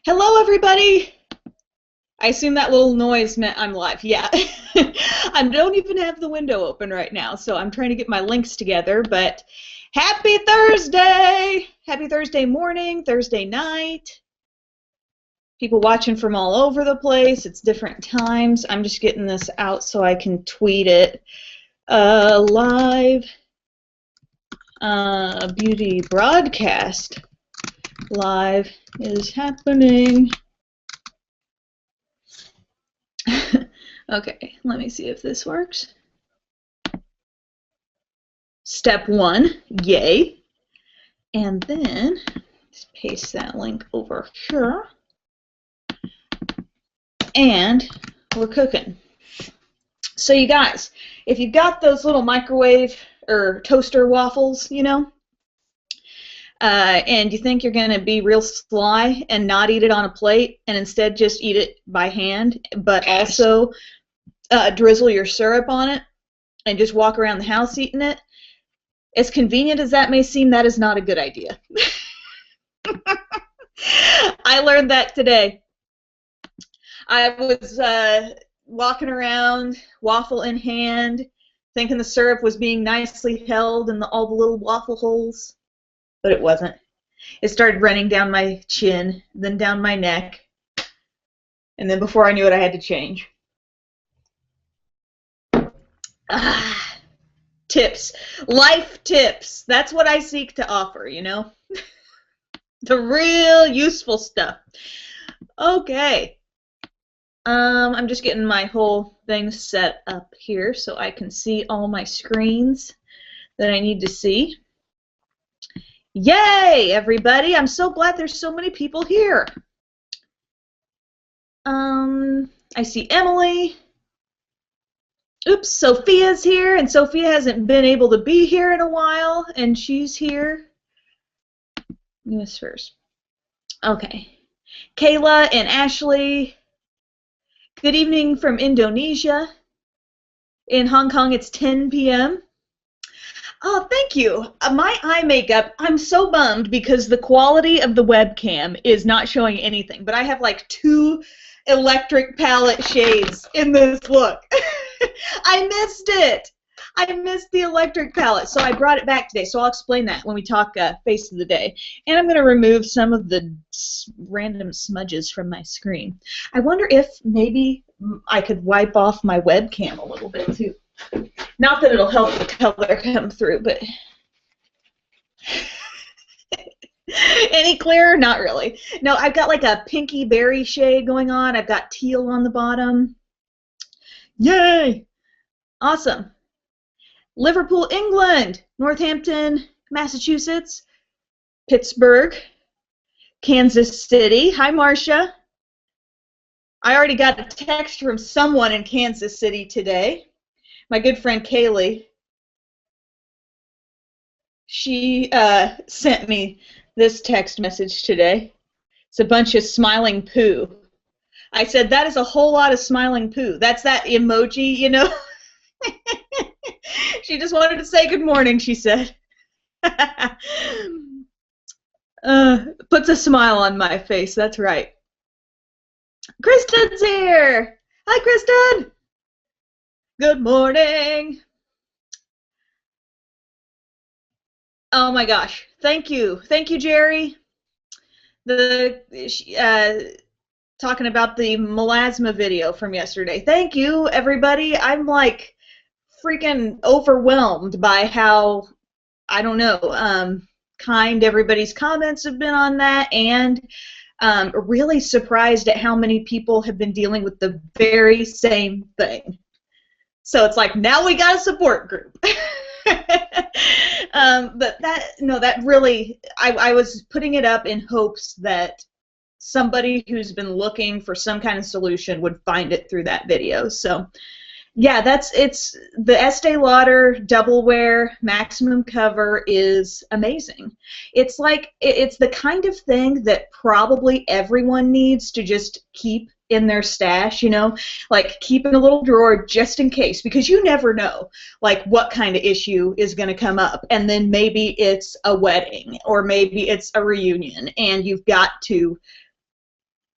Hello, everybody! I assume that little noise meant I'm live. Yeah. I don't even have the window open right now, so I'm trying to get my links together, but happy Thursday! Happy Thursday morning, Thursday night. People watching from all over the place. It's different times. I'm just getting this out so I can tweet it. Live beauty broadcast. Live is happening. Okay, let me see if this works. Step 1, yay. And then, just paste that link over here. And we're cooking. So you guys, if you've got those little microwave or toaster waffles, you know, and you think you're going to be real sly and not eat it on a plate and instead just eat it by hand, but also drizzle your syrup on it and just walk around the house eating it, as convenient as that may seem, that is not a good idea. I learned that today. I was walking around, waffle in hand, thinking the syrup was being nicely held in all the little waffle holes, but it wasn't. It started running down my chin, then down my neck, and then before I knew it, I had to change. Tips. Life tips. That's what I seek to offer, you know? The real useful stuff. Okay. I'm just getting my whole thing set up here so I can see all my screens that I need to see. Yay, everybody! I'm so glad there's so many people here. I see Emily. Oops, Sophia's here, and Sophia hasn't been able to be here in a while, and she's here. Yes, first. Okay. Kayla and Ashley. Good evening from Indonesia. In Hong Kong, it's 10 p.m. Oh, thank you. My eye makeup, I'm so bummed because the quality of the webcam is not showing anything, but I have like 2 electric palette shades in this look. I missed it. I missed the electric palette, so I brought it back today. So I'll explain that when we talk face of the day. And I'm going to remove some of the random smudges from my screen. I wonder if maybe I could wipe off my webcam a little bit too. Not that it'll help the color come through, but any clearer? Not really. No, I've got like a pinky berry shade going on. I've got teal on the bottom. Yay! Awesome. Liverpool, England, Northampton, Massachusetts, Pittsburgh, Kansas City. Hi, Marcia. I already got a text from someone in Kansas City today. My good friend Kaylee. She sent me this text message today. It's a bunch of smiling poo. I said, that is a whole lot of smiling poo. That's that emoji, you know? She just wanted to say good morning, she said. Puts a smile on my face, that's right. Kristen's here! Hi, Kristen! Good morning! Oh my gosh, thank you. Thank you, Jerry. Talking about the melasma video from yesterday. Thank you, everybody. I'm like freaking overwhelmed by how, I don't know, kind everybody's comments have been on that, and really surprised at how many people have been dealing with the very same thing. So it's like, now we got a support group. But that really, I was putting it up in hopes that somebody who's been looking for some kind of solution would find it through that video. So yeah, it's the Estee Lauder Double Wear Maximum Cover is amazing. It's like, it's the kind of thing that probably everyone needs to just keep in their stash, you know, like keep in a little drawer just in case, because you never know like what kind of issue is going to come up, and then maybe it's a wedding or maybe it's a reunion and you've got to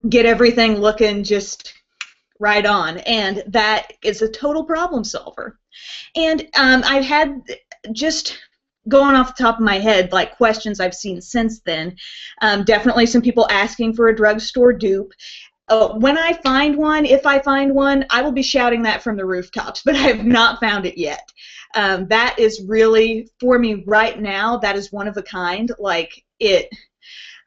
get everything looking just right on, and that is a total problem solver. And I've had, just going off the top of my head, like questions I've seen since then. Definitely some people asking for a drugstore dupe. When I find one, if I find one, I will be shouting that from the rooftops, but I have not found it yet. That is really, for me right now, that is one of a kind. Like,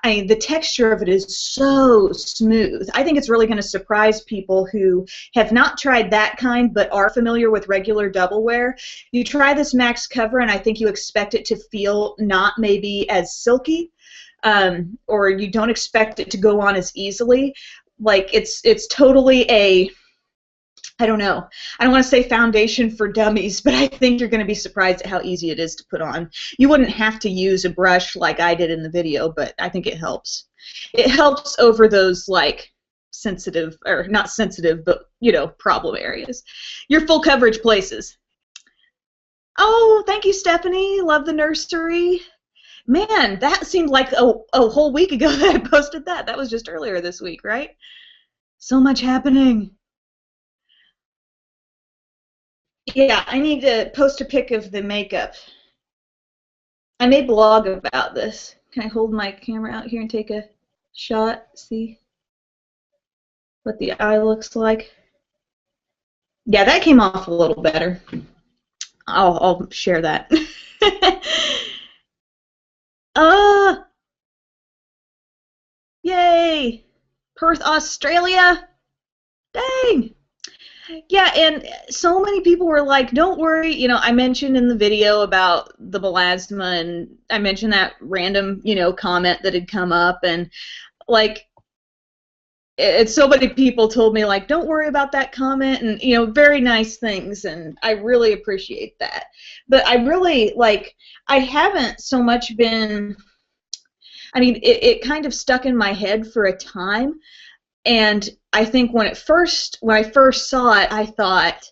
I mean, the texture of it is so smooth. I think it's really going to surprise people who have not tried that kind but are familiar with regular doubleware. You try this Max Cover, and I think you expect it to feel not maybe as silky, or you don't expect it to go on as easily. Like, it's totally a, I don't know. I don't want to say foundation for dummies, but I think you're going to be surprised at how easy it is to put on. You wouldn't have to use a brush like I did in the video, but I think it helps. It helps over those, like, sensitive, or not sensitive, but, you know, problem areas. Your full coverage places. Oh, thank you, Stephanie. Love the nursery. Man, that seemed like a whole week ago that I posted that. That was just earlier this week, right? So much happening. Yeah, I need to post a pic of the makeup. I may blog about this. Can I hold my camera out here and take a shot? See what the eye looks like? Yeah, that came off a little better. I'll share that. Yay! Perth, Australia! Dang! Yeah, and so many people were like, don't worry, you know, I mentioned in the video about the melasma, and I mentioned that random, you know, comment that had come up, and, like, so many people told me, like, don't worry about that comment, and, you know, very nice things, and I really appreciate that. But I really, like, I haven't so much been, I mean, it kind of stuck in my head for a time. And I think when I first saw it, I thought,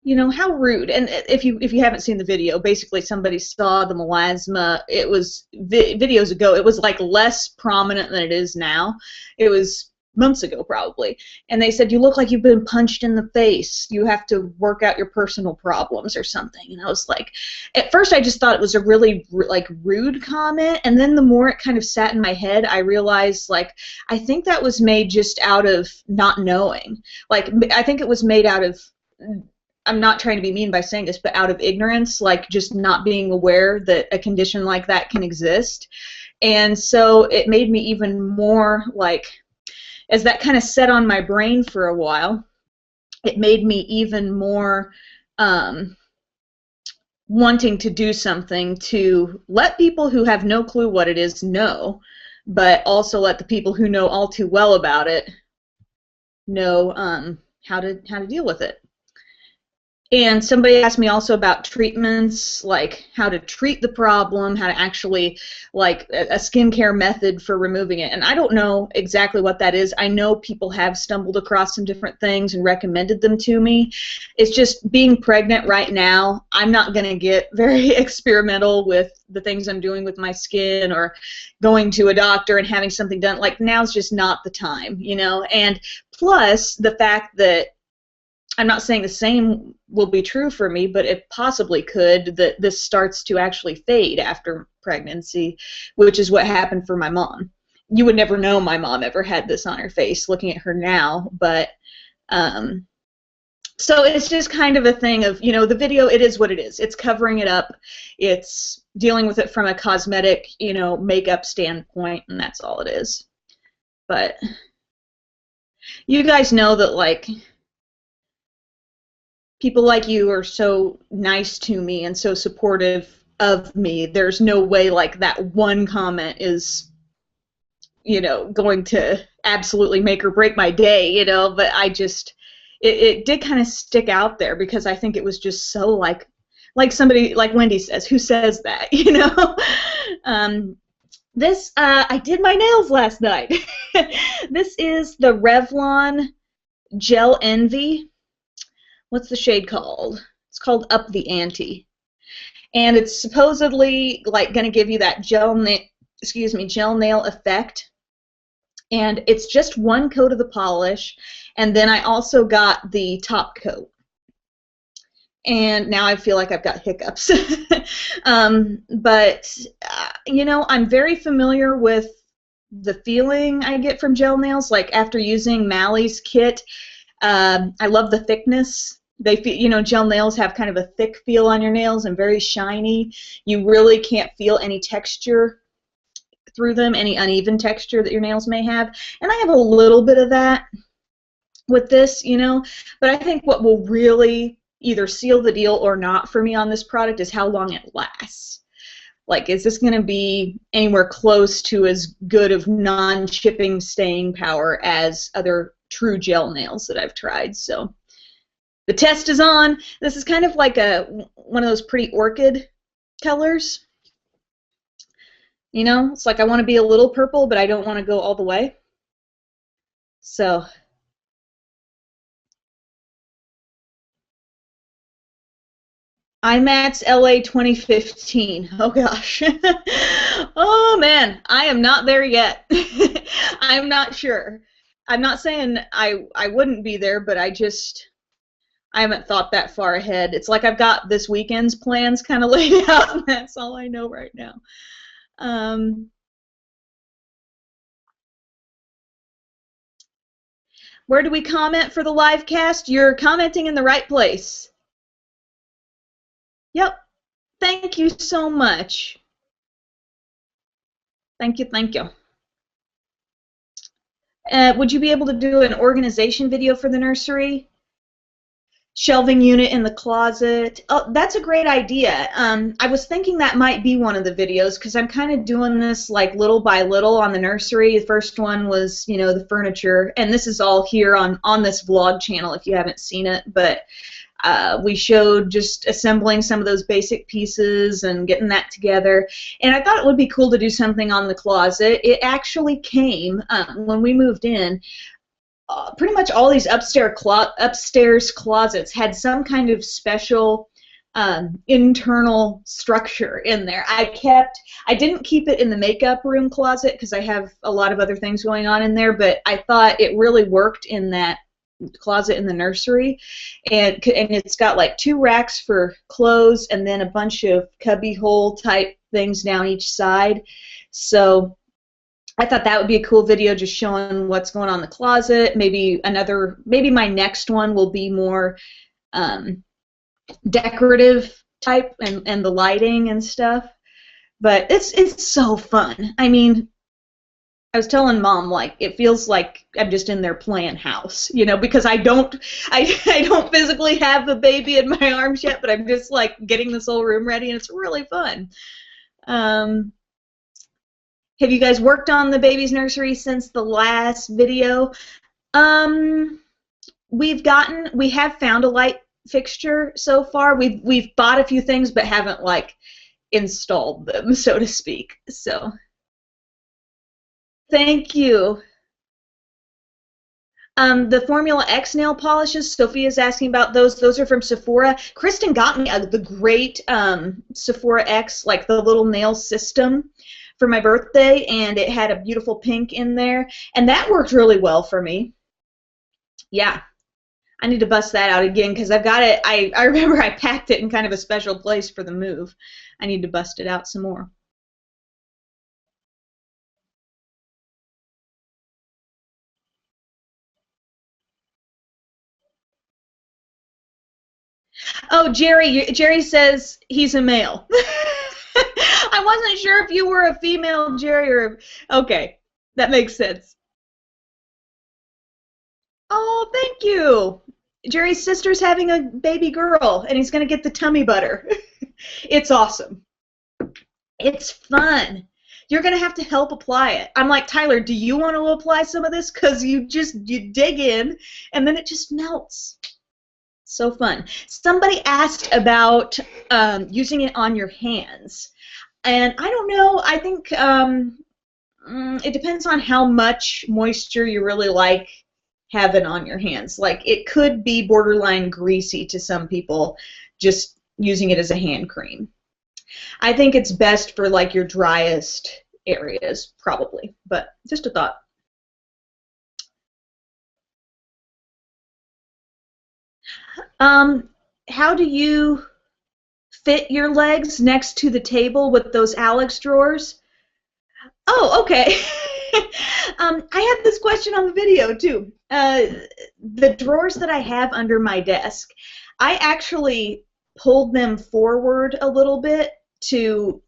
you know, how rude. And if you haven't seen the video, basically somebody saw the melasma. It was videos ago. It was like less prominent than it is now. It was months ago probably. And they said, you look like you've been punched in the face. You have to work out your personal problems or something. And I was like, at first I just thought it was a really like rude comment. And then the more it kind of sat in my head, I realized, like, I think that was made just out of not knowing. Like, I think it was made out of, I'm not trying to be mean by saying this, but out of ignorance, like just not being aware that a condition like that can exist. And so it made me even more, like, as that kind of set on my brain for a while, it made me even more wanting to do something to let people who have no clue what it is know, but also let the people who know all too well about it know how to deal with it. And somebody asked me also about treatments, like how to treat the problem, how to actually, like, a skincare method for removing it. And I don't know exactly what that is. I know people have stumbled across some different things and recommended them to me. It's just being pregnant right now, I'm not going to get very experimental with the things I'm doing with my skin or going to a doctor and having something done. Like, now's just not the time, you know? And plus the fact that I'm not saying the same will be true for me, but it possibly could, that this starts to actually fade after pregnancy, which is what happened for my mom. You would never know my mom ever had this on her face looking at her now, but so it's just kind of a thing of, you know, the video, it is what it is. It's covering it up. It's dealing with it from a cosmetic, you know, makeup standpoint, and that's all it is. But you guys know that, like, people like you are so nice to me and so supportive of me. There's no way, like, that one comment is, you know, going to absolutely make or break my day, you know, but I just, it did kind of stick out there because I think it was just so, like somebody, like Wendy says, who says that, you know? This, I did my nails last night. This is the Revlon Gel Envy. What's the shade called? It's called Up the Ante, and it's supposedly, like, going to give you that gel nail effect. And it's just one coat of the polish, and then I also got the top coat. And now I feel like I've got hiccups. But, you know, I'm very familiar with the feeling I get from gel nails. Like after using Mally's kit, I love the thickness. They feel, you know, gel nails have kind of a thick feel on your nails and very shiny. You really can't feel any texture through them, any uneven texture that your nails may have. And I have a little bit of that with this, you know, but I think what will really either seal the deal or not for me on this product is how long it lasts. Like, is this going to be anywhere close to as good of non-chipping staying power as other true gel nails that I've tried? So the test is on. This is kind of like one of those pretty orchid colors. You know, it's like I want to be a little purple, but I don't want to go all the way. So IMATS LA 2015. Oh gosh. Oh man, I am not there yet. I'm not sure. I'm not saying I wouldn't be there, but I haven't thought that far ahead. It's like I've got this weekend's plans kind of laid out, and that's all I know right now. Where do we comment for the live cast? You're commenting in the right place. Yep. Thank you so much. Thank you, thank you. Would you be able to do an organization video for the nursery? Shelving unit in the closet. Oh, that's a great idea. I was thinking that might be one of the videos because I'm kind of doing this like little by little on the nursery. The first one was, you know, the furniture, and this is all here on this vlog channel if you haven't seen it. But we showed just assembling some of those basic pieces and getting that together. And I thought it would be cool to do something on the closet. It actually came when we moved in. Pretty much all these upstairs closets had some kind of special internal structure in there. I didn't keep it in the makeup room closet because I have a lot of other things going on in there, but I thought it really worked in that closet in the nursery. And it's got like 2 racks for clothes and then a bunch of cubby hole type things down each side. So I thought that would be a cool video just showing what's going on in the closet. Maybe my next one will be more decorative type and the lighting and stuff. But it's so fun. I mean, I was telling Mom, like, it feels like I'm just in there playing house, you know, because I don't physically have the baby in my arms yet, but I'm just like getting this whole room ready, and it's really fun. Have you guys worked on the baby's nursery since the last video? We have found a light fixture so far. We've bought a few things but haven't like installed them, so to speak. So thank you. The Formula X nail polishes, Sophia's asking about those. Those are from Sephora. Kristen got me the great Sephora X, like the little nail system, for my birthday, and it had a beautiful pink in there, and that worked really well for me. Yeah, I need to bust that out again because I've got it. I remember I packed it in kind of a special place for the move. I need to bust it out some more. Oh, Jerry says he's a male. I wasn't sure if you were a female, Jerry, or... Okay, that makes sense. Oh, thank you. Jerry's sister's having a baby girl, and he's going to get the tummy butter. It's awesome. It's fun. You're going to have to help apply it. I'm like, Tyler, do you want to apply some of this? Because you dig in, and then it just melts. So fun. Somebody asked about using it on your hands. And I don't know, I think it depends on how much moisture you really like having on your hands. Like, it could be borderline greasy to some people, just using it as a hand cream. I think it's best for, like, your driest areas, probably, but just a thought. Um, how do you fit your legs next to the table with those Alex drawers? Oh, okay. I had this question on the video too. The drawers that I have under my desk, I actually pulled them forward a little bit so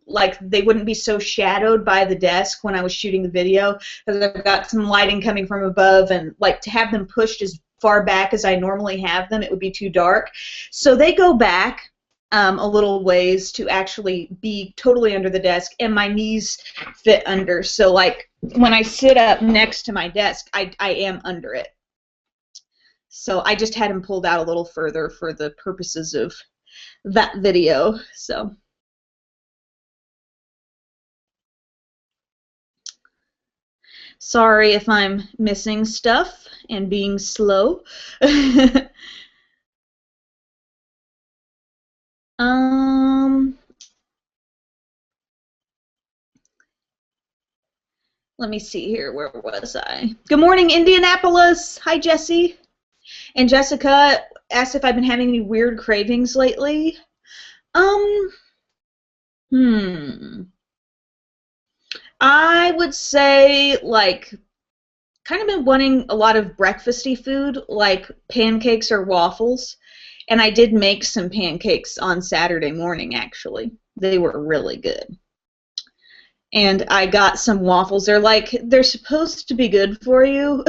like they wouldn't be so shadowed by the desk when I was shooting the video, because I've got some lighting coming from above, and like to have them pushed as far back as I normally have them, it would be too dark. So they go back a little ways to actually be totally under the desk, and my knees fit under. So like when I sit up next to my desk, I am under it. So I just had them pulled out a little further for the purposes of that video. So sorry if I'm missing stuff and being slow. Let me see here. Where was I? Good morning, Indianapolis. Hi, Jesse. And Jessica asked if I've been having any weird cravings lately. I would say, like, kind of been wanting a lot of breakfasty food, like pancakes or waffles. And I did make some pancakes on Saturday morning, actually. They were really good. And I got some waffles. They're supposed to be good for you.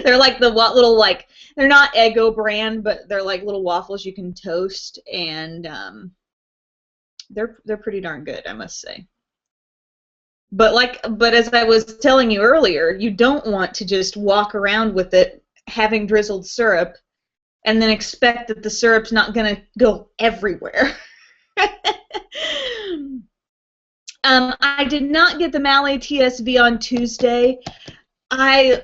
They're like the little, like, they're not Eggo brand, but they're like little waffles you can toast, and they're pretty darn good, I must say. But as I was telling you earlier, you don't want to just walk around with it having drizzled syrup and then expect that the syrup's not going to go everywhere. I did not get the Malle TSV on Tuesday. I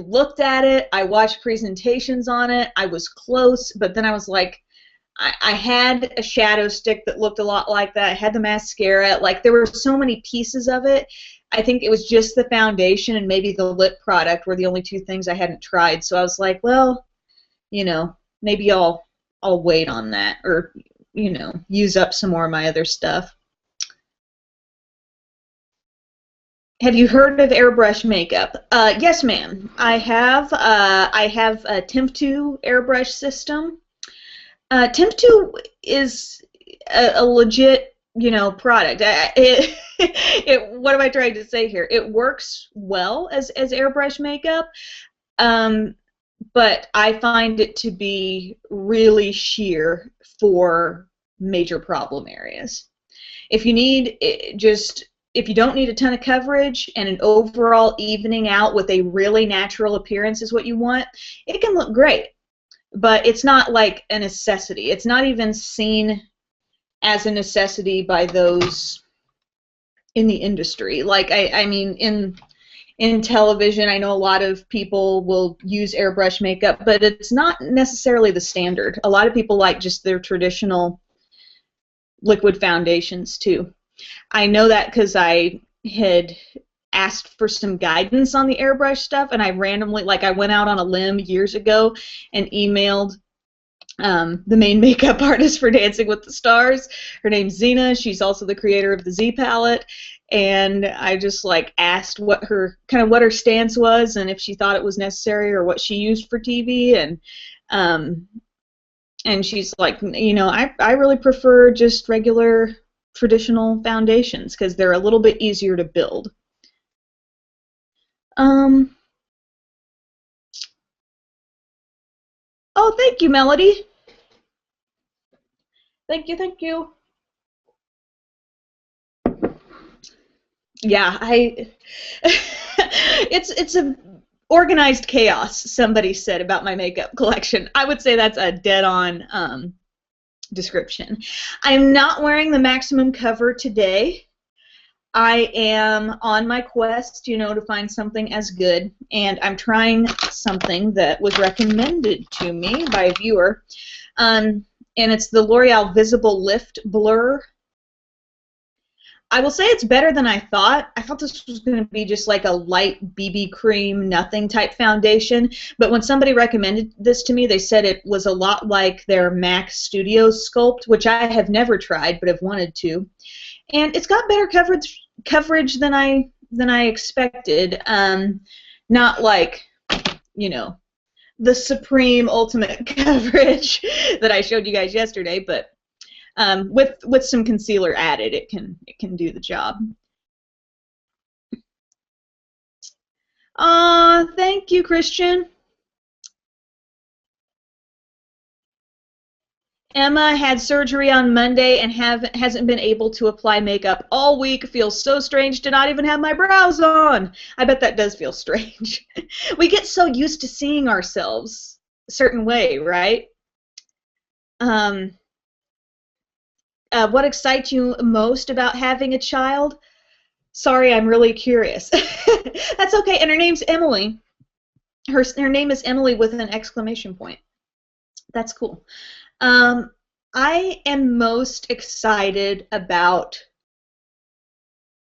looked at it, I watched presentations on it, I was close, but then I was like, I had a shadow stick that looked a lot like that, I had the mascara, like there were so many pieces of it. I think it was just the foundation and maybe the lip product were the only two things I hadn't tried, so I was like, well, maybe I'll wait on that, or, use up some more of my other stuff. Have you heard of airbrush makeup? Yes, ma'am. I have a Temp2 airbrush system. Temp2 is a legit, product. What am I trying to say here? It works well as airbrush makeup, but I find it to be really sheer for major problem areas. If you don't need a ton of coverage and an overall evening out with a really natural appearance is what you want, it can look great. But it's not like a necessity. It's not even seen as a necessity by those in the industry. Like, I mean, in television, I know a lot of people will use airbrush makeup, but it's not necessarily the standard. A lot of people like just their traditional liquid foundations, too. I know that because I had asked for some guidance on the airbrush stuff, and I randomly, I went out on a limb years ago and emailed the main makeup artist for Dancing with the Stars. Her name's Zena. She's also the creator of the Z palette, and I just asked what her stance was and if she thought it was necessary or what she used for TV, and she's like, I really prefer just regular traditional foundations because they're a little bit easier to build. Oh, thank you, Melody. Thank you. Yeah, it's a organized chaos, somebody said about my makeup collection. I would say that's a dead-on description. I'm not wearing the maximum cover today. I am on my quest, to find something as good, and I'm trying something that was recommended to me by a viewer, and it's the L'Oreal Visible Lift Blur. I will say it's better than I thought. I thought this was going to be just like a light BB cream, nothing type foundation. But when somebody recommended this to me, they said it was a lot like their MAC Studio Sculpt, which I have never tried but have wanted to. And it's got better coverage than I expected. Not like, you know, the supreme ultimate coverage that I showed you guys yesterday, but with some concealer added, it can do the job. Thank you, Christian. Emma had surgery on Monday and hasn't been able to apply makeup all week. Feels so strange to not even have my brows on. I bet that does feel strange. We get so used to seeing ourselves a certain way, right? What excites you most about having a child? Sorry, I'm really curious. That's okay. And her name's Emily. Her name is Emily with an exclamation point. That's cool. I am most excited about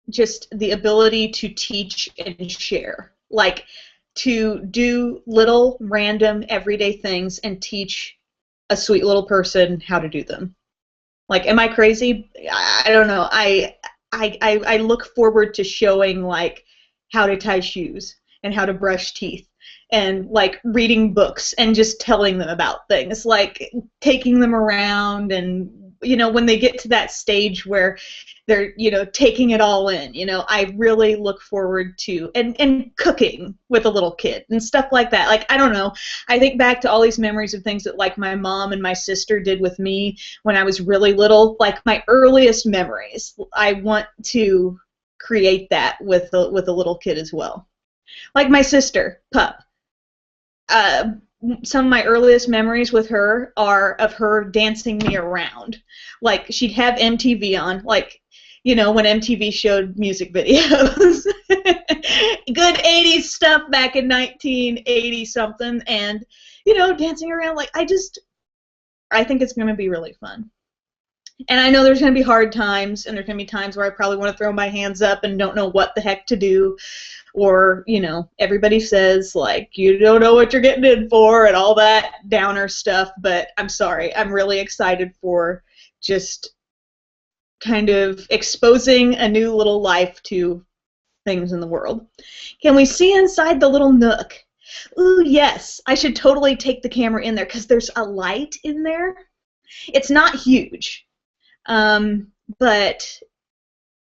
just the ability to teach and share. Like, to do little random everyday things and teach a sweet little person how to do them. Like, am I crazy? I don't know. I look forward to showing, like, how to tie shoes and how to brush teeth and, like, reading books and just telling them about things, like taking them around and, you know, when they get to that stage where they're, you know, taking it all in, you know, I really look forward to, and cooking with a little kid and stuff like that. Like, I don't know, I think back to all these memories of things that, like, my mom and my sister did with me when I was really little, like my earliest memories. I want to create that with a little kid as well. Like my sister, Pup. Some of my earliest memories with her are of her dancing me around. Like, she'd have MTV on, like, you know, when MTV showed music videos. Good 80s stuff back in 1980 something, and, you know, dancing around. Like, I think it's going to be really fun. And I know there's going to be hard times, and there's going to be times where I probably want to throw my hands up and don't know what the heck to do. Or, you know, everybody says, like, you don't know what you're getting in for and all that downer stuff. But I'm sorry. I'm really excited for just kind of exposing a new little life to things in the world. Can we see inside the little nook? Ooh, yes. I should totally take the camera in there because there's a light in there. It's not huge. But,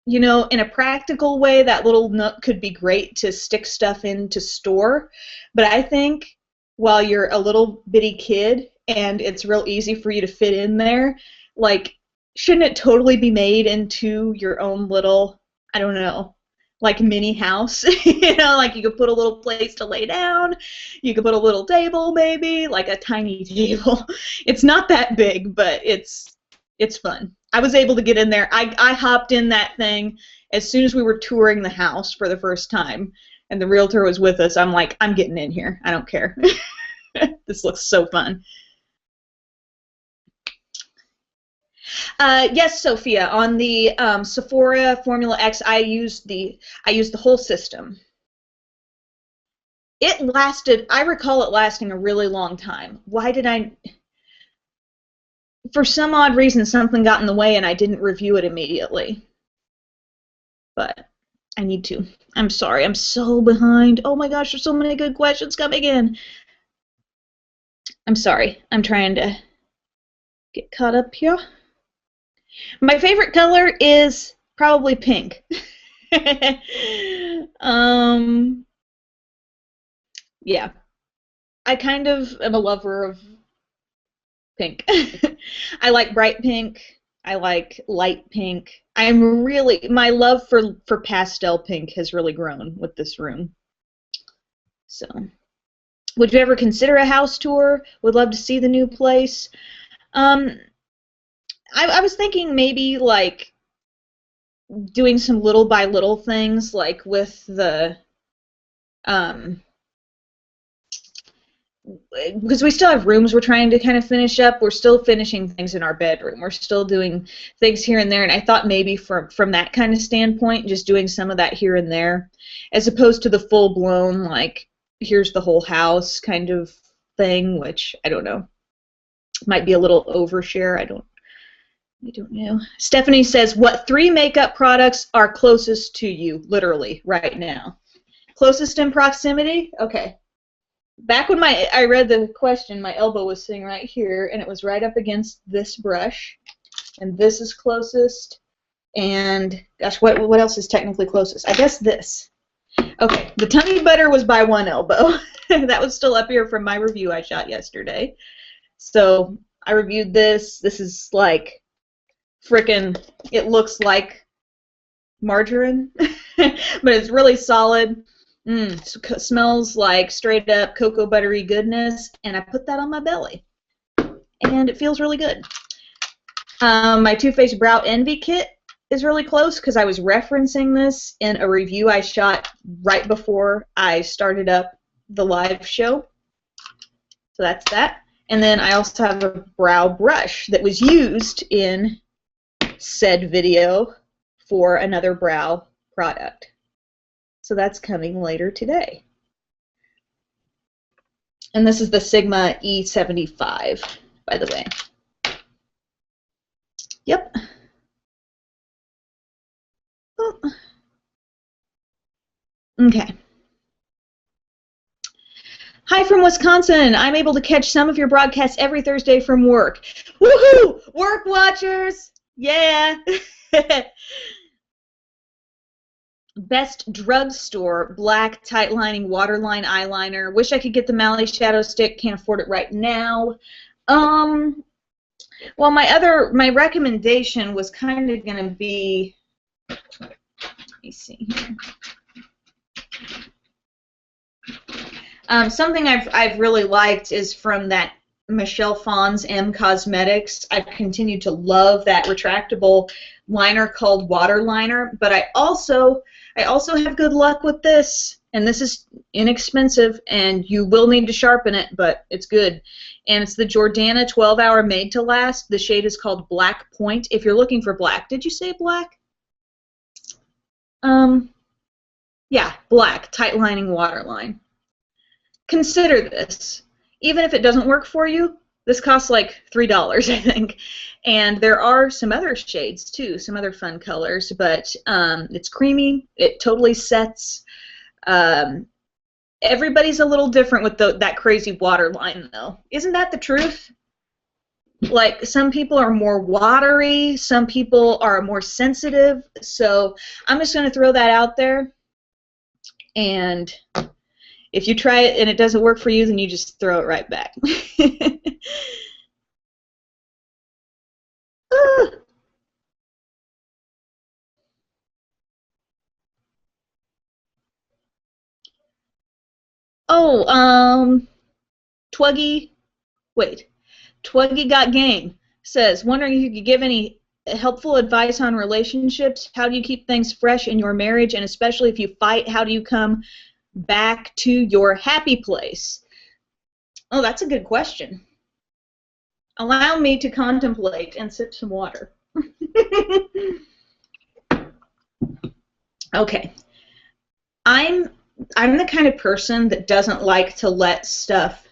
you know, in a practical way, that little nook could be great to stick stuff in to store. But I think while you're a little bitty kid and it's real easy for you to fit in there, like, shouldn't it totally be made into your own little, I don't know, like mini house? You know, like you could put a little place to lay down. You could put a little table, maybe, like a tiny table. It's not that big, but it's fun. I was able to get in there. I hopped in that thing as soon as we were touring the house for the first time, and the realtor was with us. I'm like, I'm getting in here. I don't care. This looks so fun. Yes, Sophia. On the Sephora Formula X, I used the whole system. It lasted. I recall it lasting a really long time. Why did I? For some odd reason, something got in the way and I didn't review it immediately. But I need to. I'm sorry. I'm so behind. Oh my gosh, there's so many good questions coming in. I'm sorry. I'm trying to get caught up here. My favorite color is probably pink. Yeah. I kind of am a lover of pink. I like bright pink. I like light pink. My love for pastel pink has really grown with this room. So, would you ever consider a house tour? Would love to see the new place. I was thinking maybe, like, doing some little by little things, like with the because we still have rooms we're trying to kind of finish up. We're still finishing things in our bedroom. We're still doing things here and there, and I thought maybe from that kind of standpoint, just doing some of that here and there, as opposed to the full-blown, like, here's the whole house kind of thing, which, I don't know, might be a little overshare. I don't know. Stephanie says, what 3 makeup products are closest to you, literally, right now? Closest in proximity? Okay. Back when I read the question, my elbow was sitting right here, and it was right up against this brush, and this is closest, and gosh, what else is technically closest? I guess this. Okay, the Tummy Butter was by one elbow. That was still up here from my review I shot yesterday. So I reviewed this. This is like frickin', it looks like margarine, but it's really solid. Smells like straight up cocoa buttery goodness, and I put that on my belly, and it feels really good. My Too Faced Brow Envy Kit is really close because I was referencing this in a review I shot right before I started up the live show. So that's that. And then I also have a brow brush that was used in said video for another brow product. So that's coming later today. And this is the Sigma E75, by the way. Yep. Oh. Okay. Hi from Wisconsin. I'm able to catch some of your broadcasts every Thursday from work. Woohoo! Work watchers! Yeah! Best drugstore black tight lining waterline eyeliner. Wish I could get the Mally Shadow Stick. Can't afford it right now. Well, my recommendation was kind of going to be. Let me see here. Something I've really liked is from that Michelle Phan's M Cosmetics. I've continued to love that retractable liner called Water Liner, but I also have good luck with this, and this is inexpensive, and you will need to sharpen it, but it's good. And it's the Jordana 12-Hour Made to Last. The shade is called Black Point. If you're looking for black, did you say black? Yeah, black tight lining waterline. Consider this. Even if it doesn't work for you, this costs like $3, I think. And there are some other shades too, some other fun colors, but it's creamy. It totally sets. Everybody's a little different with that crazy waterline, though. Isn't that the truth? Like, some people are more watery, some people are more sensitive. So I'm just going to throw that out there. And if you try it and it doesn't work for you, then you just throw it right back. Oh, Twuggy, wait, Twuggy Got Game says, wondering if you could give any helpful advice on relationships. How do you keep things fresh in your marriage, and especially if you fight, how do you come back to your happy place? Oh, that's a good question. Allow me to contemplate and sip some water. Okay. I'm the kind of person that doesn't like to let stuff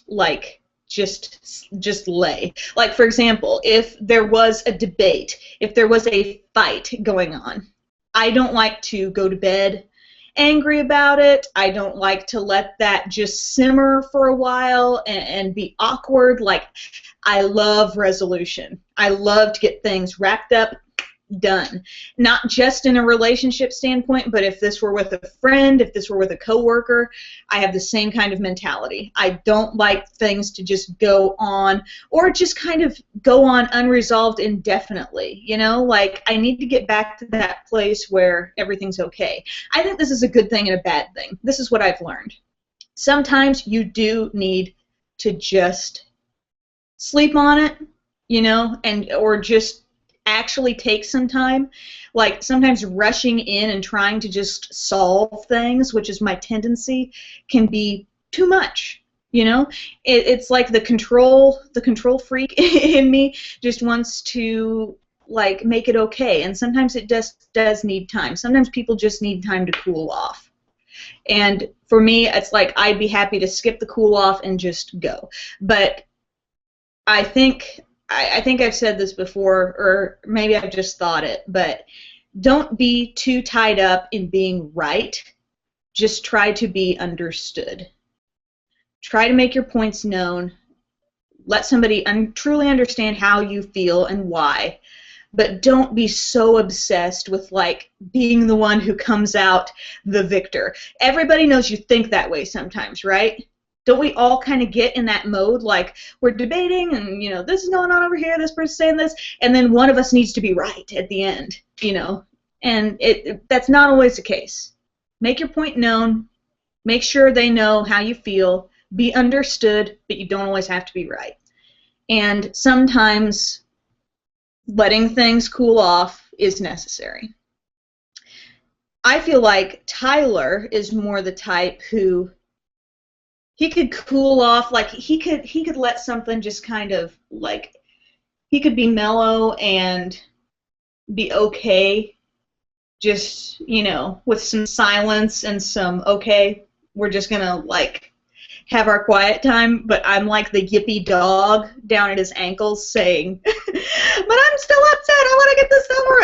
like just lay. Like, for example, if there was a debate, if there was a fight going on, I don't like to go to bed angry about it. I don't like to let that just simmer for a while and be awkward. Like, I love resolution. I love to get things wrapped up, done. Not just in a relationship standpoint, but if this were with a friend, if this were with a coworker, I have the same kind of mentality. I don't like things to just go on, or just kind of go on unresolved indefinitely. You know, like, I need to get back to that place where everything's okay. I think this is a good thing and a bad thing. This is what I've learned. Sometimes you do need to just sleep on it, you know, or just actually take some time. Like, sometimes rushing in and trying to just solve things, which is my tendency, can be too much. You know, it's like the control freak in me just wants to like make it okay, and sometimes it just does need time. Sometimes people just need time to cool off. And for me, it's like I'd be happy to skip the cool off and just go. But I think I've said this before, or maybe I've just thought it, but don't be too tied up in being right. Just try to be understood. Try to make your points known. Let somebody truly understand how you feel and why. But don't be so obsessed with like being the one who comes out the victor. Everybody knows you think that way sometimes, right? Don't we all kind of get in that mode, like we're debating and, you know, this is going on over here, this person's saying this, and then one of us needs to be right at the end, you know? And that's not always the case. Make your point known. Make sure they know how you feel. Be understood, but you don't always have to be right. And sometimes letting things cool off is necessary. I feel like Tyler is more the type who he could cool off, like he could let something just kind of like, he could be mellow and be okay, just, you know, with some silence and some, okay, we're just gonna like have our quiet time, but I'm like the yippy dog down at his ankles saying, but I'm still upset, I want to get this over.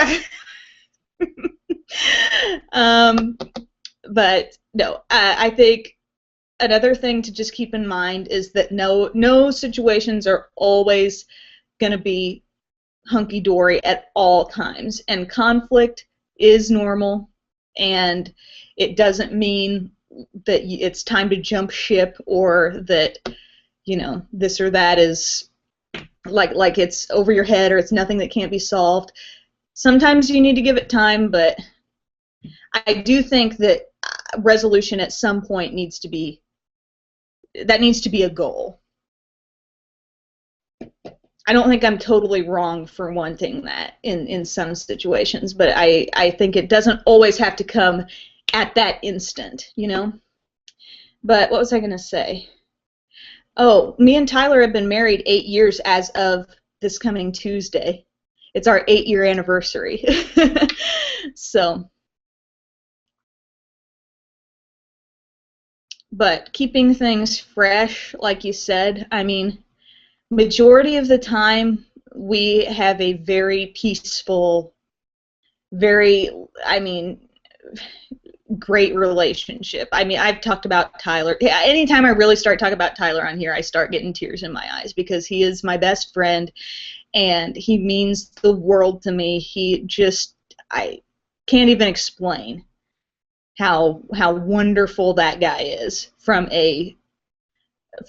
But no, I think another thing to just keep in mind is that no situations are always going to be hunky-dory at all times, and conflict is normal, and it doesn't mean that it's time to jump ship, or that, you know, this or that is like it's over your head, or it's nothing that can't be solved. Sometimes you need to give it time, but I do think that resolution at some point needs to be a goal. I don't think I'm totally wrong for wanting that in some situations, but I think it doesn't always have to come at that instant, you know? But what was I going to say? Oh, me and Tyler have been married 8 years as of this coming Tuesday. It's our 8-year anniversary. So, but keeping things fresh, like you said, I mean, majority of the time we have a very peaceful, very, I mean, great relationship. I mean, I've talked about Tyler. Anytime I really start talking about Tyler on here, I start getting tears in my eyes, because he is my best friend and he means the world to me. He just, I can't even explain how wonderful that guy is from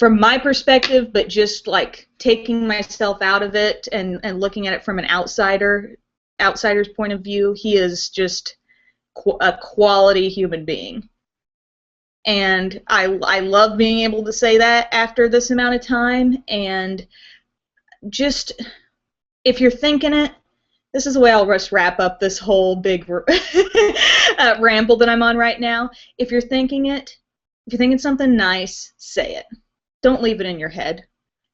my perspective, but just like taking myself out of it and looking at it from an outsider's point of view, he is just a quality human being. And I love being able to say that after this amount of time. And just, if you're thinking it, this is the way I'll just wrap up this whole big ramble that I'm on right now. If you're thinking it, if you're thinking something nice, say it. Don't leave it in your head.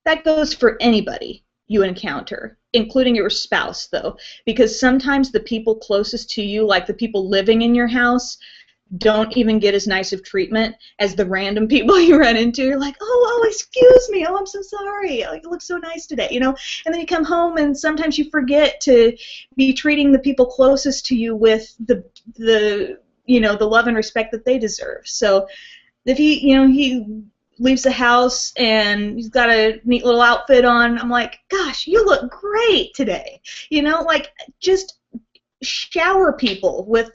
That goes for anybody you encounter, including your spouse, though, because sometimes the people closest to you, like the people living in your house, don't even get as nice of treatment as the random people you run into. You're like, oh, excuse me, oh, I'm so sorry, like, it looks so nice today, you know? And then you come home and sometimes you forget to be treating the people closest to you with the you know, the love and respect that they deserve. So if he leaves the house and he's got a neat little outfit on, I'm like, gosh, you look great today. You know, like, just shower people with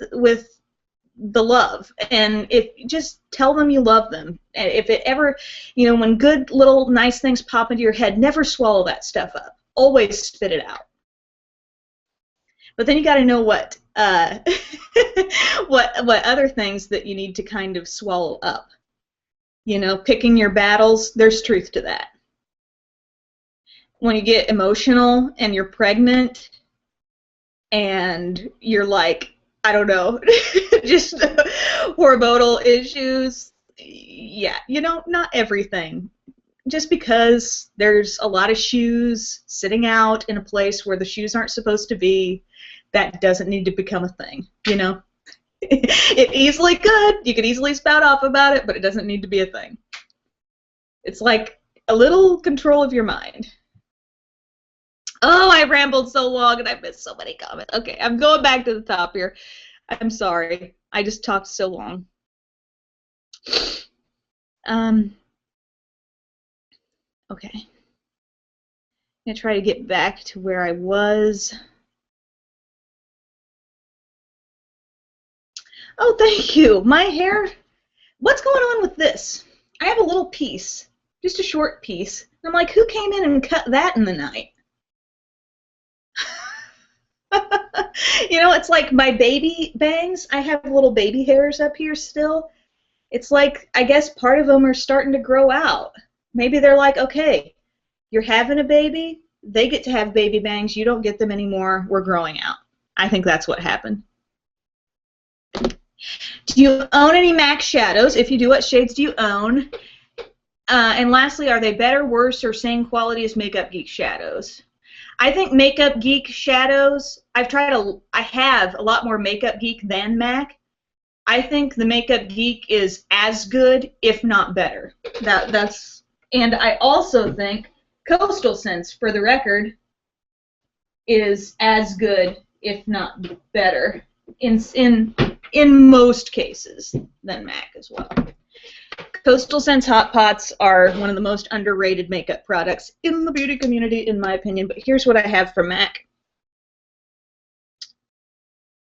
the love, and just tell them you love them. And if it ever, you know, when good little nice things pop into your head, never swallow that stuff up. Always spit it out. But then you got to know what what other things that you need to kind of swallow up. You know, picking your battles, there's truth to that. When you get emotional and you're pregnant and you're like, I don't know, just hormonal issues, yeah, you know, not everything. Just because there's a lot of shoes sitting out in a place where the shoes aren't supposed to be, that doesn't need to become a thing, you know? It easily could. You could easily spout off about it, but it doesn't need to be a thing. It's like a little control of your mind. Oh, I rambled so long and I missed so many comments. Okay, I'm going back to the top here. I'm sorry. I just talked so long. Okay. I'm going to try to get back to where I was. Oh, thank you. My hair, what's going on with this? I have a little piece, just a short piece. And I'm like, who came in and cut that in the night? You know, it's like my baby bangs. I have little baby hairs up here still. It's like, I guess part of them are starting to grow out. Maybe they're like, okay, you're having a baby, they get to have baby bangs, you don't get them anymore, we're growing out. I think that's what happened. Do you own any MAC shadows? If you do, what shades do you own? And lastly, are they better, worse, or same quality as Makeup Geek shadows? I think Makeup Geek shadows, I have a lot more Makeup Geek than MAC. I think the Makeup Geek is as good, if not better. And I also think Coastal Scents, for the record, is as good, if not better, in most cases than MAC as well. Coastal Scents Hot Pots are one of the most underrated makeup products in the beauty community, in my opinion. But here's what I have for MAC.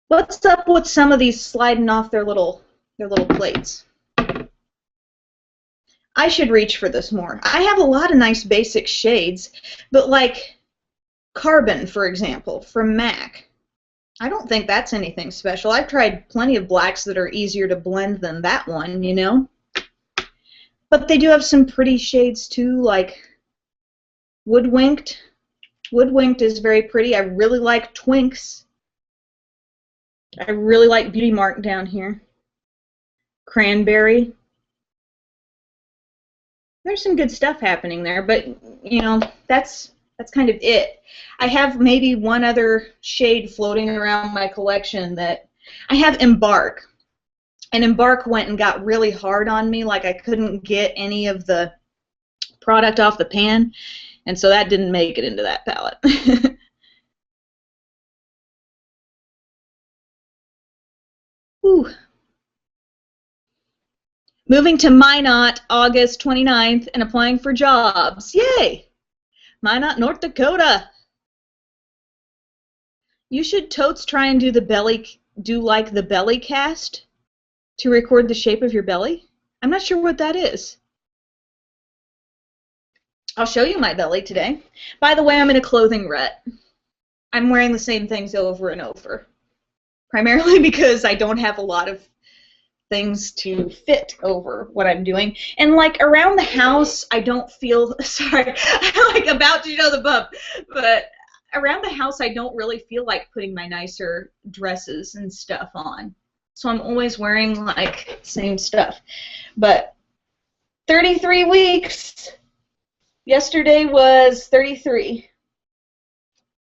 What's up with some of these sliding off their little plates? I should reach for this more. I have a lot of nice basic shades, but like Carbon, for example, from MAC, I don't think that's anything special. I've tried plenty of blacks that are easier to blend than that one, you know? But they do have some pretty shades too, like Woodwinked. Woodwinked is very pretty. I really like Twinks. I really like Beauty Mark down here. Cranberry. There's some good stuff happening there, but you know, that's kind of it. I have maybe one other shade floating around my collection that I have Embark. And Embark went and got really hard on me, like I couldn't get any of the product off the pan, and so that didn't make it into that palette. Ooh. Moving to Minot August 29th and applying for jobs. Yay! Minot, North Dakota. You should totes try and do like the belly cast to record the shape of your belly. I'm not sure what that is. I'll show you my belly today. By the way, I'm in a clothing rut. I'm wearing the same things over and over. Primarily because I don't have a lot of things to fit over what I'm doing. And like around the house, I don't feel, sorry, I'm like about to show the bump, but around the house, I don't really feel like putting my nicer dresses and stuff on. So I'm always wearing like same stuff. But 33 weeks. Yesterday was 33.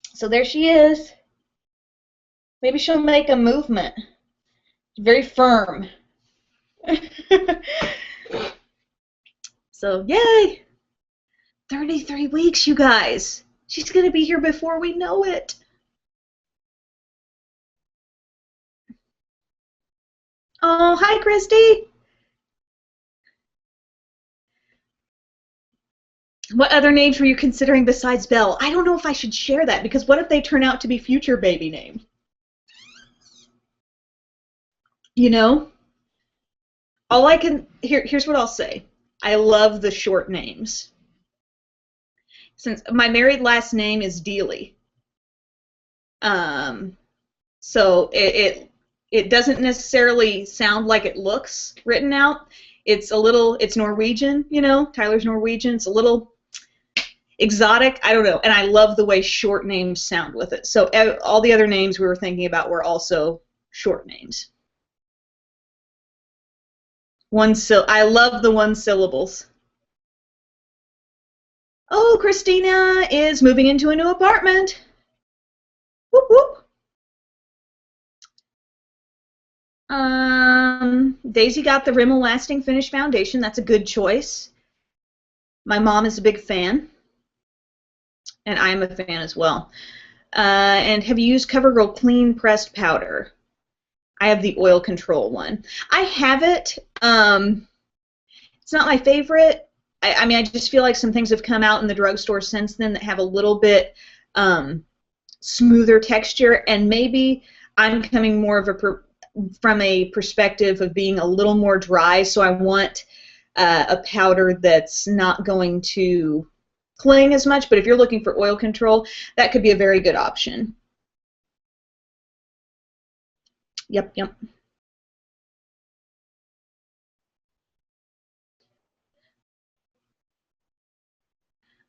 So there she is. Maybe she'll make a movement. Very firm. So, yay! 33 weeks, you guys. She's going to be here before we know it. Oh, hi, Christy. What other names were you considering besides Belle? I don't know if I should share that, because what if they turn out to be future baby names? You know? Here's what I'll say. I love the short names. Since my married last name is Deely. So it doesn't necessarily sound like it looks written out. It's Norwegian, you know, Tyler's Norwegian. It's a little exotic, I don't know, and I love the way short names sound with it. So all the other names we were thinking about were also short names. I love the one syllables. Oh, Christina is moving into a new apartment. Whoop whoop. Daisy got the Rimmel Lasting Finish Foundation. That's a good choice. My mom is a big fan, and I am a fan as well. And have you used CoverGirl Clean Pressed Powder? I have the oil control one. I have it. It's not my favorite. I mean, I just feel like some things have come out in the drugstore since then that have a little bit smoother texture, and maybe I'm coming more of from a perspective of being a little more dry, so I want a powder that's not going to cling as much. But if you're looking for oil control, that could be a very good option. Yep, yep.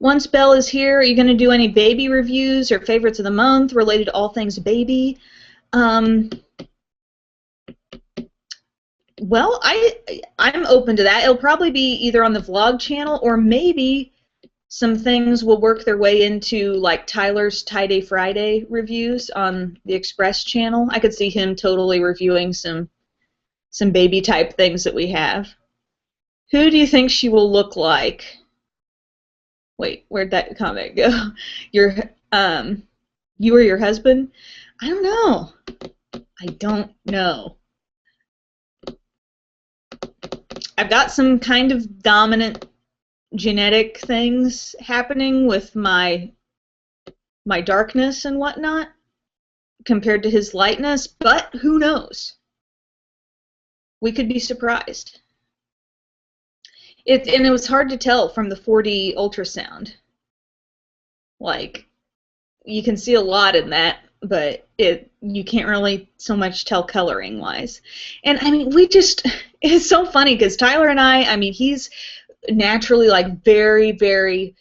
Once Belle is here, are you going to do any baby reviews or favorites of the month related to all things baby? Well, I'm open to that. It'll probably be either on the vlog channel, or maybe some things will work their way into like Tyler's Tie Day Friday reviews on the Express channel. I could see him totally reviewing some baby type things that we have. Who do you think she will look like? Wait, where'd that comment go? You or your husband? I don't know. I don't know. I've got some kind of dominant genetic things happening with my darkness and whatnot compared to his lightness, but who knows? We could be surprised. And it was hard to tell from the 4D ultrasound. Like, you can see a lot in that, but you can't really so much tell coloring wise. And I mean, it's so funny because Tyler and I mean, he's naturally like very, very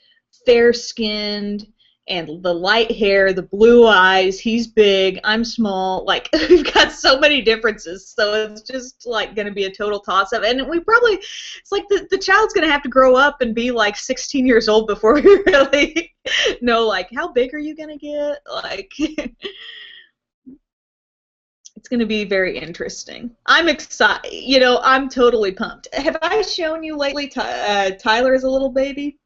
fair skinned, and the light hair, the blue eyes, he's big, I'm small. Like, we've got so many differences, so it's just like going to be a total toss-up. And it's like the child's going to have to grow up and be like 16 years old before we really know, like, how big are you going to get? Like, it's going to be very interesting. I'm excited. You know, I'm totally pumped. Have I shown you lately Tyler as a little baby?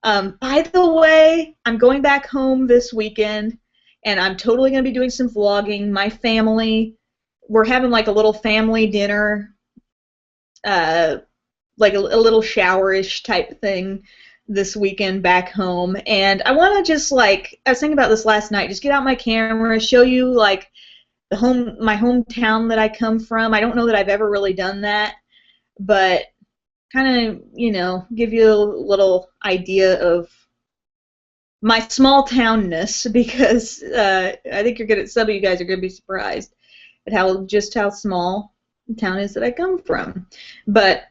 By the way, I'm going back home this weekend, and I'm totally going to be doing some vlogging. My family, we're having like a little family dinner, like a little showerish type thing this weekend back home. And I want to just, like, I was thinking about this last night, just get out my camera, show you like my hometown that I come from. I don't know that I've ever really done that, but kind of, you know, give you a little idea of my small townness, because I think some of you guys are going to be surprised at just how small the town is that I come from. But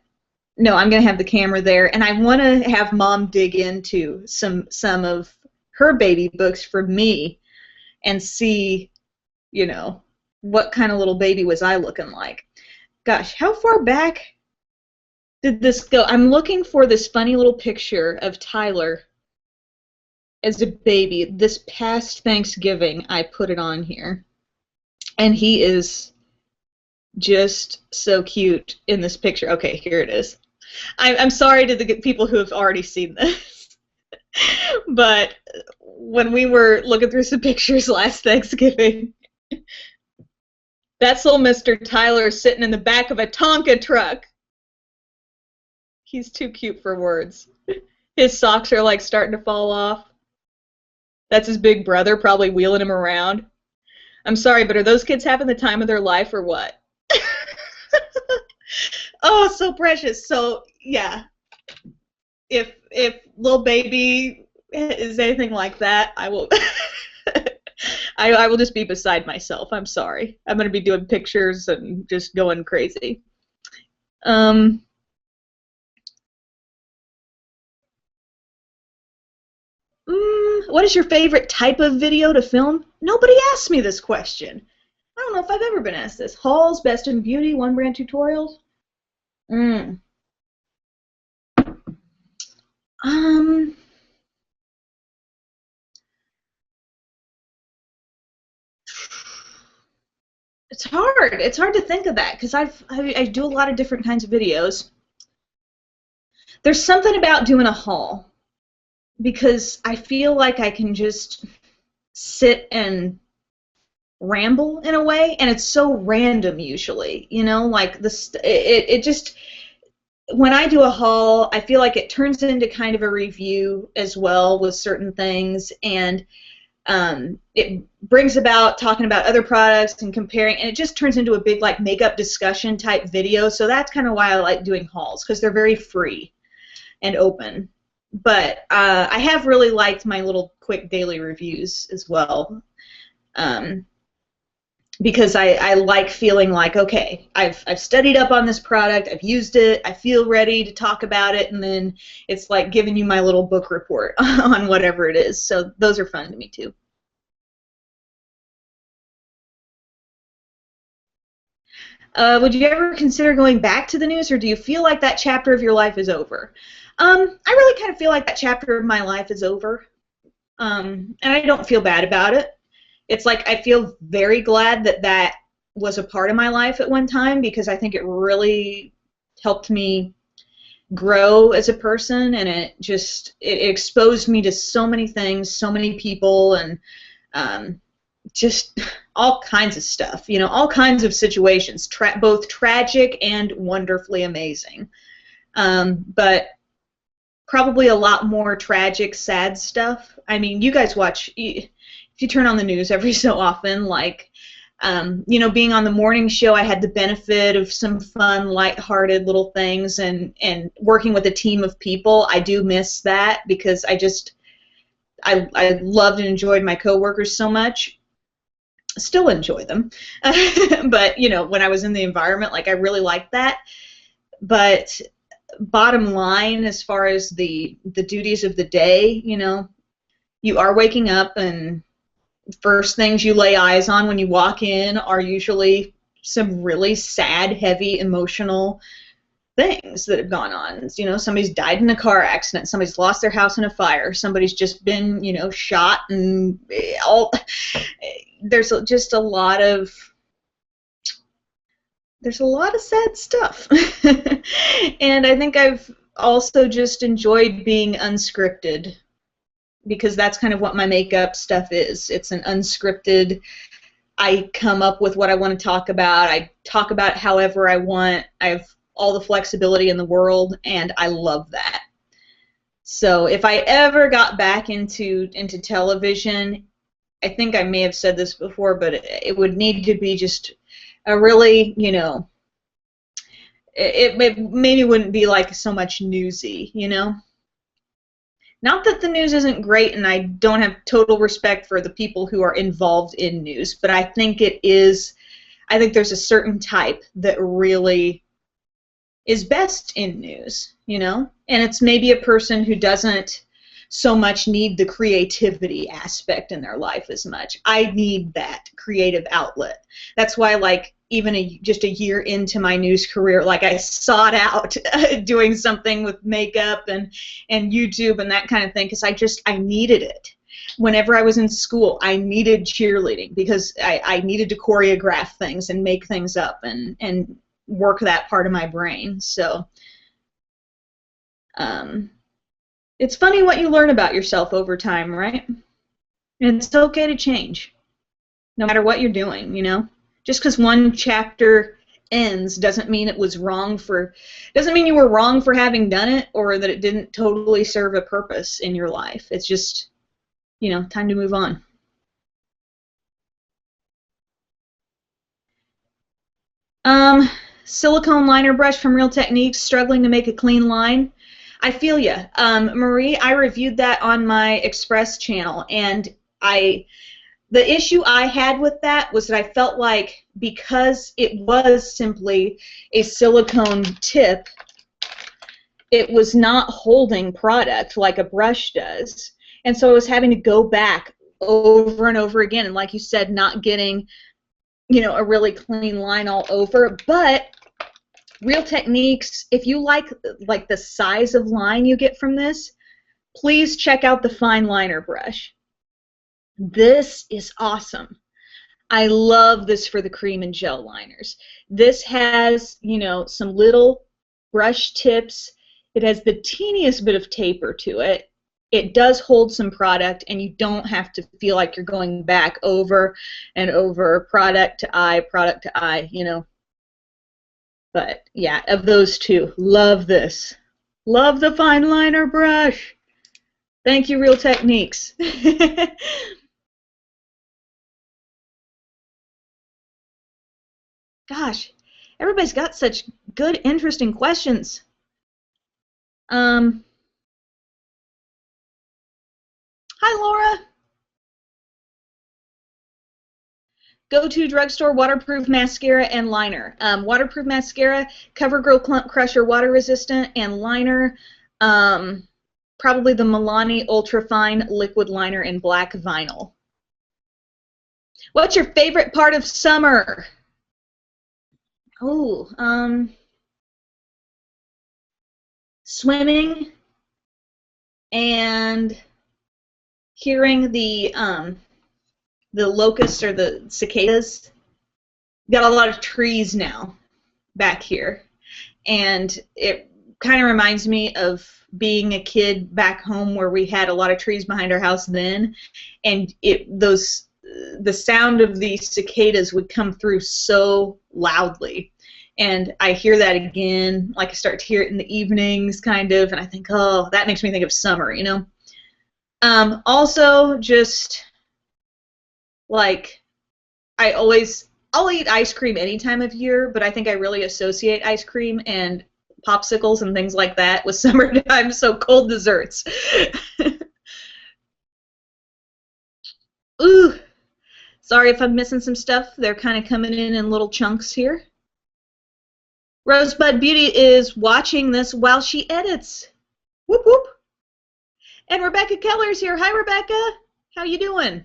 no, I'm going to have the camera there, and I want to have Mom dig into some of her baby books for me and see, you know, what kind of little baby was I looking like. Gosh, how far back did this go? I'm looking for this funny little picture of Tyler as a baby. This past Thanksgiving, I put it on here, and he is just so cute in this picture. Okay, here it is. I'm sorry to the people who have already seen this, but when we were looking through some pictures last Thanksgiving, that's little Mr. Tyler sitting in the back of a Tonka truck. He's too cute for words. His socks are like starting to fall off. That's his big brother probably wheeling him around. I'm sorry, but are those kids having the time of their life or what? Oh, so precious. So yeah, if little baby is anything like that, I will I will just be beside myself. I'm sorry. I'm going to be doing pictures and just going crazy. What is your favorite type of video to film? Nobody asked me this question. I don't know if I've ever been asked this. Hauls, Best in Beauty, One Brand Tutorials. Mm. Um, it's hard. It's hard to think of that because I do a lot of different kinds of videos. There's something about doing a haul because I feel like I can just sit and ramble in a way, and it's so random usually. You know, like this. It just when I do a haul, I feel like it turns into kind of a review as well with certain things, and it brings about talking about other products and comparing, and it just turns into a big like makeup discussion type video. So that's kind of why I like doing hauls, because they're very free and open. But I have really liked my little quick daily reviews as well. Um, because I like feeling like, okay, I've studied up on this product, I've used it, I feel ready to talk about it, and then it's like giving you my little book report on whatever it is. So those are fun to me too. Would you ever consider going back to the news, or do you feel like that chapter of your life is over? I really kind of feel like that chapter of my life is over, and I don't feel bad about it. It's like I feel very glad that that was a part of my life at one time, because I think it really helped me grow as a person, and it exposed me to so many things, so many people, and um, just all kinds of stuff, you know, all kinds of situations, both tragic and wonderfully amazing. But probably a lot more tragic, sad stuff. I mean, you guys watch, if you turn on the news every so often, like, you know, being on the morning show, I had the benefit of some fun, lighthearted little things, and working with a team of people. I do miss that because I loved and enjoyed my coworkers so much. Still enjoy them, but you know, when I was in the environment, like I really liked that. But bottom line, as far as the duties of the day, you know, you are waking up, and first things you lay eyes on when you walk in are usually some really sad, heavy, emotional things that have gone on. You know, somebody's died in a car accident, somebody's lost their house in a fire, somebody's just been, you know, shot, and all. There's just a lot of sad stuff. And I think I've also just enjoyed being unscripted, because that's kind of what my makeup stuff is. It's an unscripted, I come up with what I want to talk about. I talk about it however I want. I have all the flexibility in the world, and I love that. So if I ever got back into television, I think I may have said this before, but it would need to be just a really, you know, it maybe wouldn't be like so much newsy, you know? Not that the news isn't great, and I don't have total respect for the people who are involved in news, but I think I think there's a certain type that really is best in news, you know? And it's maybe a person who doesn't so much need the creativity aspect in their life as much. I need that creative outlet. That's why, like, even just a year into my news career, like, I sought out doing something with makeup and YouTube and that kind of thing, because I needed it. Whenever I was in school, I needed cheerleading because I needed to choreograph things and make things up and work that part of my brain. So it's funny what you learn about yourself over time, right? And it's okay to change, no matter what you're doing, you know? Just because one chapter ends doesn't mean it was doesn't mean you were wrong for having done it, or that it didn't totally serve a purpose in your life. It's just, you know, time to move on. Silicone liner brush from Real Techniques, struggling to make a clean line. I feel ya. Marie, I reviewed that on my Express channel, and the issue I had with that was that I felt like, because it was simply a silicone tip, it was not holding product like a brush does. And so I was having to go back over and over again, and like you said, not getting, you know, a really clean line all over. But Real Techniques, if you like the size of line you get from this, please check out the fine liner brush. This is awesome. I love this for the cream and gel liners. This has, you know, some little brush tips. It has the teeniest bit of taper to it. It does hold some product, and you don't have to feel like you're going back over and over, product to eye, you know. But yeah, of those two, love this. Love the fine liner brush. Thank you, Real Techniques. Gosh, everybody's got such good, interesting questions. Hi, Laura. Go-to drugstore waterproof mascara and liner. Waterproof mascara, CoverGirl Clump Crusher water resistant, and liner, probably the Milani Ultra Fine liquid liner in black vinyl. What's your favorite part of summer? Oh, swimming and hearing the locusts or the cicadas. Got a lot of trees now back here, and it kind of reminds me of being a kid back home where we had a lot of trees behind our house then, and the sound of the cicadas would come through so loudly. And I hear that again, like I start to hear it in the evenings, kind of, and I think, oh, that makes me think of summer, you know? Also, just, like, I'll eat ice cream any time of year, but I think I really associate ice cream and popsicles and things like that with summertime, so cold desserts. Ooh, sorry if I'm missing some stuff. They're kind of coming in little chunks here. Rosebud Beauty is watching this while she edits. Whoop whoop. And Rebecca Keller's here. Hi, Rebecca. How you doing?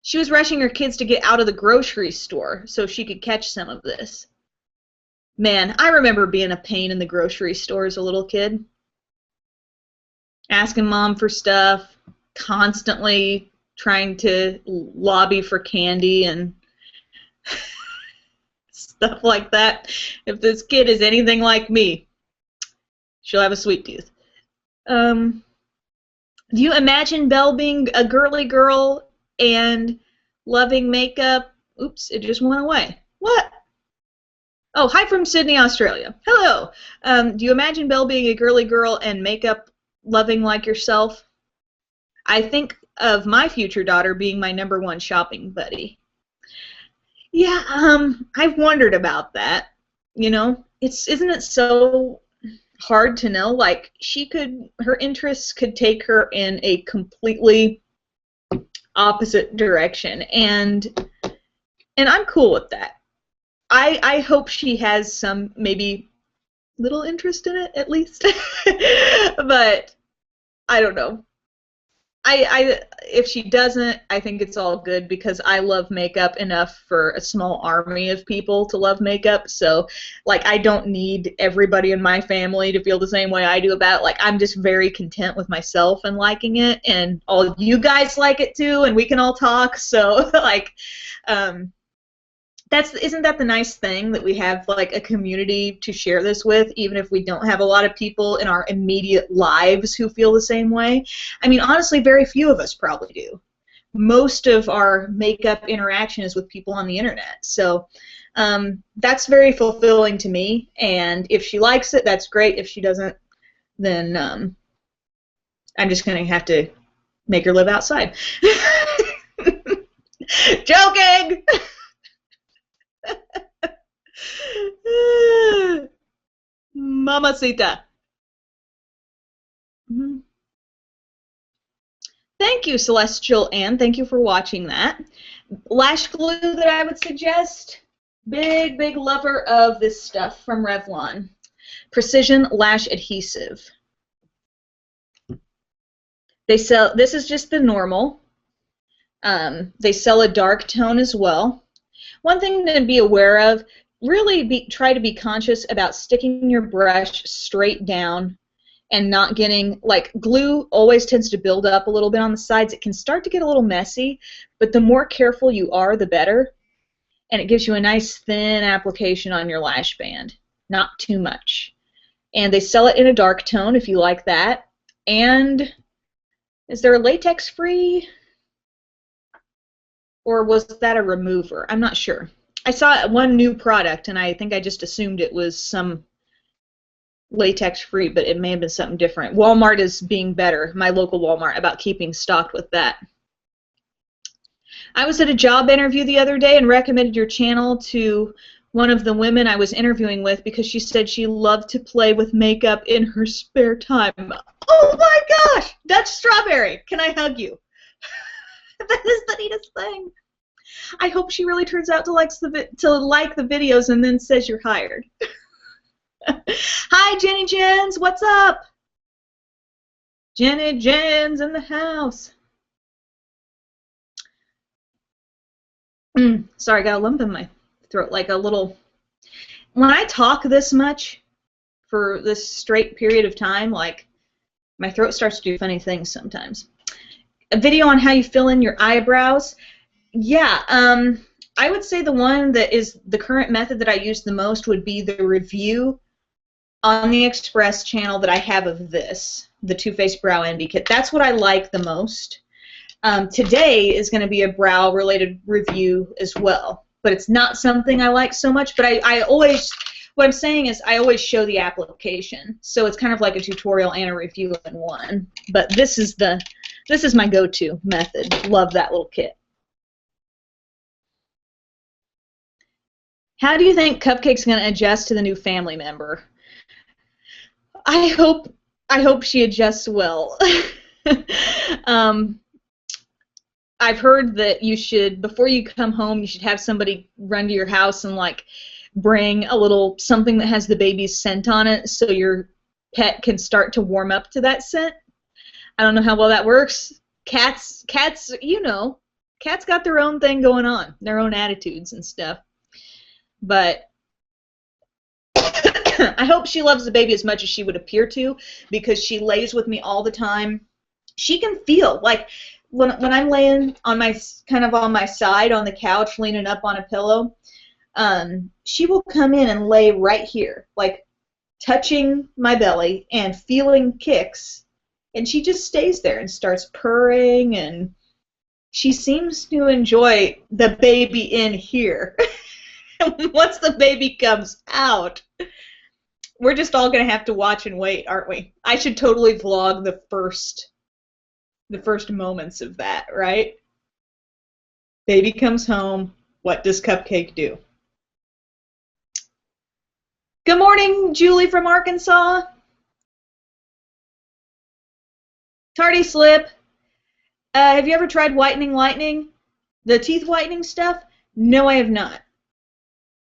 She was rushing her kids to get out of the grocery store so she could catch some of this. Man, I remember being a pain in the grocery store as a little kid. Asking Mom for stuff, constantly trying to lobby for candy and stuff like that. If this kid is anything like me, she'll have a sweet tooth. Do you imagine Belle being a girly girl and loving makeup? Oops, it just went away. What? Oh, hi from Sydney, Australia. Hello. Do you imagine Belle being a girly girl and makeup loving like yourself? I think of my future daughter being my #1 shopping buddy. Yeah, I've wondered about that. You know, isn't it so hard to know? Like, her interests could take her in a completely opposite direction, and I'm cool with that. I hope she has some maybe little interest in it at least, but I don't know. If she doesn't, I think it's all good because I love makeup enough for a small army of people to love makeup. So, like, I don't need everybody in my family to feel the same way I do about it. Like, I'm just very content with myself and liking it, and all you guys like it too, and we can all talk. So, like, isn't that the nice thing that we have, like, a community to share this with, even if we don't have a lot of people in our immediate lives who feel the same way? I mean, honestly, very few of us probably do. Most of our makeup interaction is with people on the internet. So that's very fulfilling to me, and if she likes it, that's great. If she doesn't, then I'm just going to have to make her live outside. Joking! Mamacita. Thank you, Celestial Ann. Thank you for watching that. Lash glue that I would suggest. Big, big lover of this stuff from Revlon. Precision Lash Adhesive. They sell, this is just the normal. They sell a dark tone as well. One thing to be aware of, really try to be conscious about sticking your brush straight down and not getting, like, glue always tends to build up a little bit on the sides. It can start to get a little messy, but the more careful you are, the better. And it gives you a nice thin application on your lash band. Not too much. And they sell it in a dark tone if you like that. And is there a latex free? Or was that a remover? I'm not sure. I saw one new product and I think I just assumed it was some latex free, but it may have been something different. Walmart is being better, my local Walmart, about keeping stocked with that. I was at a job interview the other day and recommended your channel to one of the women I was interviewing with because she said she loved to play with makeup in her spare time. Oh my gosh! Dutch Strawberry, can I hug you? That is the neatest thing. I hope she really turns out to like the videos and then says you're hired. Hi, Jenny Jens. What's up? Jenny Jens in the house. Sorry, I got a lump in my throat, like a little. When I talk this much for this straight period of time, like my throat starts to do funny things sometimes. A video on how you fill in your eyebrows. Yeah, I would say the one that is the current method that I use the most would be the review on the Express channel that I have of this, the Too Faced Brow Envy Kit. That's what I like the most. Today is going to be a brow-related review as well, but it's not something I like so much. But I always, what I'm saying is I always show the application, so it's kind of like a tutorial and a review in one. But this is my go-to method. Love that little kit. How do you think Cupcake's going to adjust to the new family member? I hope she adjusts well. I've heard that you should, before you come home, you should have somebody run to your house and like bring a little something that has the baby's scent on it so your pet can start to warm up to that scent. I don't know how well that works. Cats, you know, cats got their own thing going on, their own attitudes and stuff. But I hope she loves the baby as much as she would appear to, because she lays with me all the time. She can feel, like, when I'm laying on my, kind of on my side on the couch, leaning up on a pillow, she will come in and lay right here, like touching my belly and feeling kicks, and she just stays there and starts purring, and she seems to enjoy the baby in here. Once the baby comes out, we're just all going to have to watch and wait, aren't we? I should totally vlog the first moments of that, right? Baby comes home. What does Cupcake do? Good morning, Julie from Arkansas. Tardy Slip. Have you ever tried Whitening Lightning? The teeth whitening stuff? No, I have not.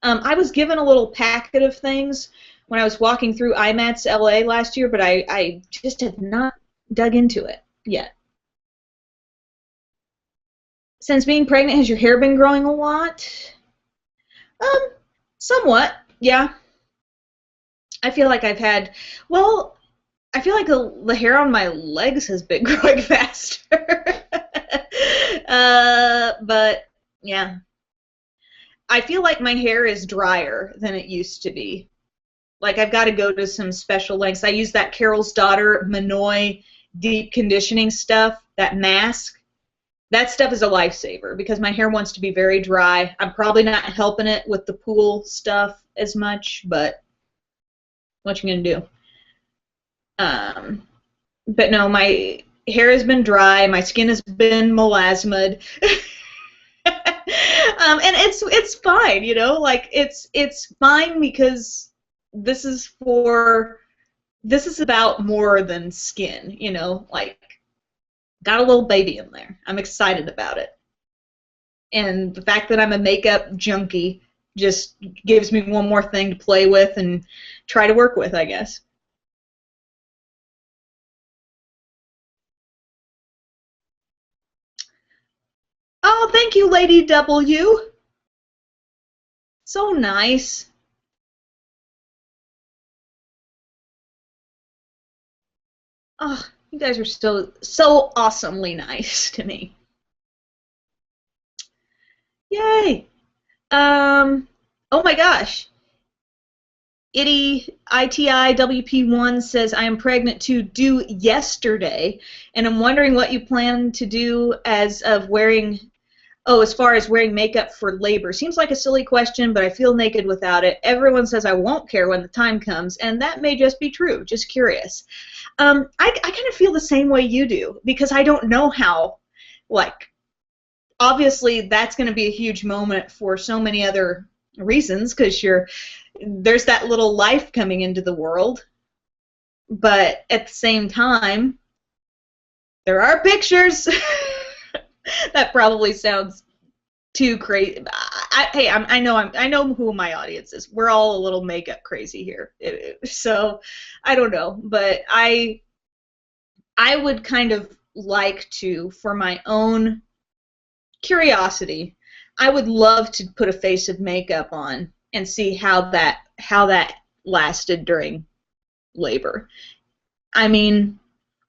I was given a little packet of things when I was walking through IMATS LA last year, but I just have not dug into it yet. Since being pregnant, has your hair been growing a lot? Somewhat, yeah. I feel like I've had, well, I feel like the hair on my legs has been growing faster. But, yeah. I feel like my hair is drier than it used to be. Like, I've got to go to some special lengths. I use that Carol's Daughter Minoy deep conditioning stuff, that mask. That stuff is a lifesaver because my hair wants to be very dry. I'm probably not helping it with the pool stuff as much, but what you gonna do? But no, my hair has been dry. My skin has been melasmid. And it's fine, you know, like it's fine because this is about more than skin, you know, like got a little baby in there. I'm excited about it. And the fact that I'm a makeup junkie just gives me one more thing to play with and try to work with, I guess. Oh, thank you, Lady W. So nice. Oh, you guys are so awesomely nice to me. Yay. Oh my gosh. ITIWP1 says, I am pregnant too, due yesterday, and I'm wondering what you plan to do as far as wearing makeup for labor. Seems like a silly question, but I feel naked without it. Everyone says I won't care when the time comes, and that may just be true. Just curious. I kind of feel the same way you do, because I don't know how, like, obviously that's going to be a huge moment for so many other reasons, because there's that little life coming into the world, but at the same time, there are pictures. That probably sounds too crazy. Hey, I know who my audience is. We're all a little makeup crazy here, so I don't know, but I would kind of like to, for my own curiosity, I would love to put a face of makeup on and see how that lasted during labor. I mean,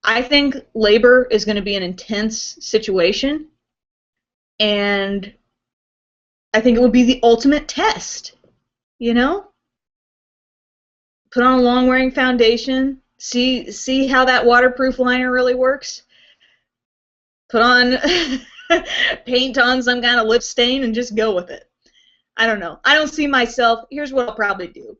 I think labor is going to be an intense situation, and I think it would be the ultimate test, you know? Put on a long-wearing foundation, see how that waterproof liner really works. Put on paint on some kind of lip stain and just go with it. I don't know. I don't see myself. Here's what I'll probably do.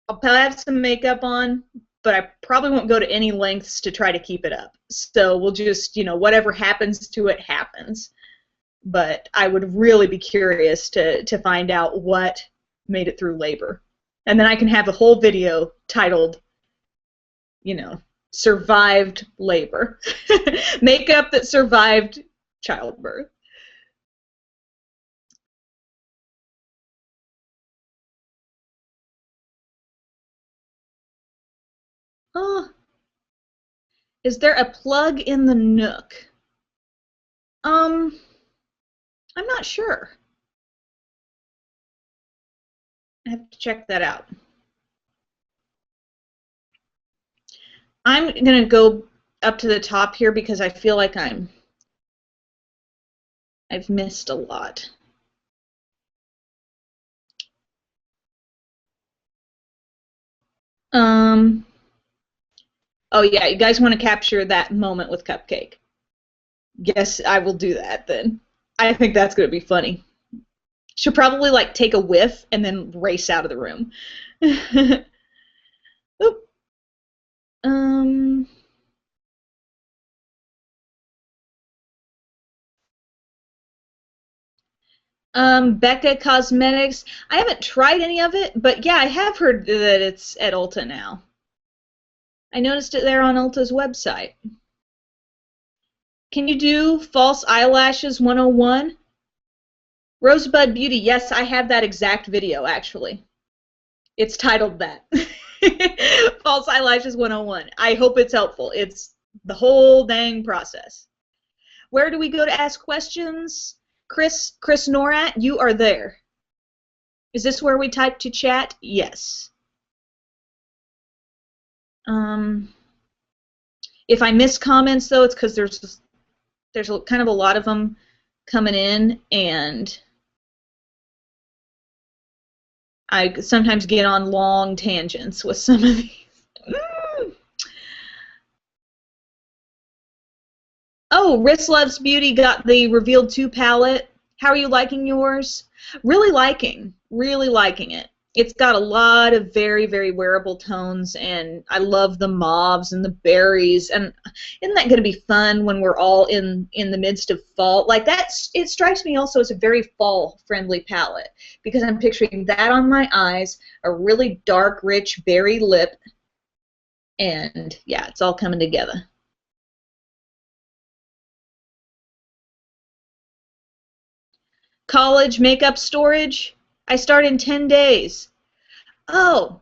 I'll have some makeup on, but I probably won't go to any lengths to try to keep it up. So we'll just, whatever happens to it happens. But I would really be curious to find out what made it through labor. And then I can have a whole video titled, survived labor. Makeup that survived childbirth. Oh, is there a plug in the Nook? I'm not sure. I have to check that out. I'm going to go up to the top here because I feel like I've missed a lot. Oh yeah, you guys want to capture that moment with Cupcake. Guess I will do that then. I think that's going to be funny. She'll probably like take a whiff and then race out of the room. Oop. Becca Cosmetics. I haven't tried any of it, but yeah, I have heard that it's at Ulta now. I noticed it there on Ulta's website. Can you do false eyelashes 101? Rosebud Beauty, yes, I have that exact video, actually. It's titled that. False Eyelashes 101. I hope it's helpful. It's the whole dang process. Where do we go to ask questions? Chris Norat, you are there. Is this where we type to chat? Yes. If I miss comments, though, it's because there's kind of a lot of them coming in, and I sometimes get on long tangents with some of these. Oh, Riss Loves Beauty got the Revealed 2 palette. How are you liking yours? Really liking it. It's got a lot of very, very wearable tones, and I love the mauves and the berries. And isn't that going to be fun when we're all in the midst of fall? Like it strikes me also as a very fall-friendly palette because I'm picturing that on my eyes, a really dark, rich berry lip, and yeah, it's all coming together. College makeup storage. I start in 10 days. Oh,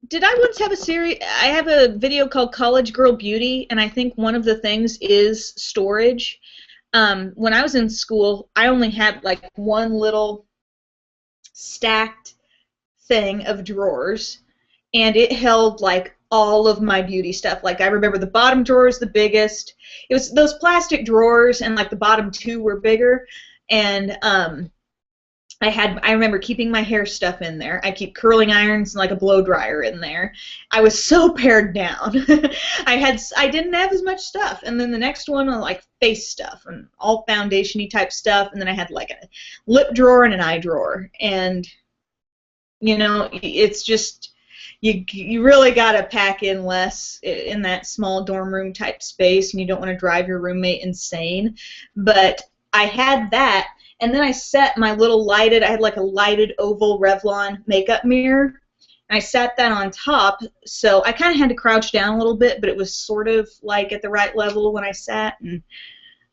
did I once have a series? I have a video called College Girl Beauty, and I think one of the things is storage. When I was in school, I only had like one little stacked thing of drawers, and it held like all of my beauty stuff. Like I remember the bottom drawer is the biggest. It was those plastic drawers, and like the bottom two were bigger. And I remember keeping my hair stuff in there. I keep curling irons and like a blow dryer in there. I was so pared down. I didn't have as much stuff. And then the next one was like face stuff and all foundation-y type stuff. And then I had like a lip drawer and an eye drawer. And you know, it's just you really got to pack in less in that small dorm room type space, and you don't want to drive your roommate insane. But I had that. And then I set my little lighted, I had like a lighted oval Revlon makeup mirror. And I set that on top, so I kind of had to crouch down a little bit, but it was sort of like at the right level when I sat. And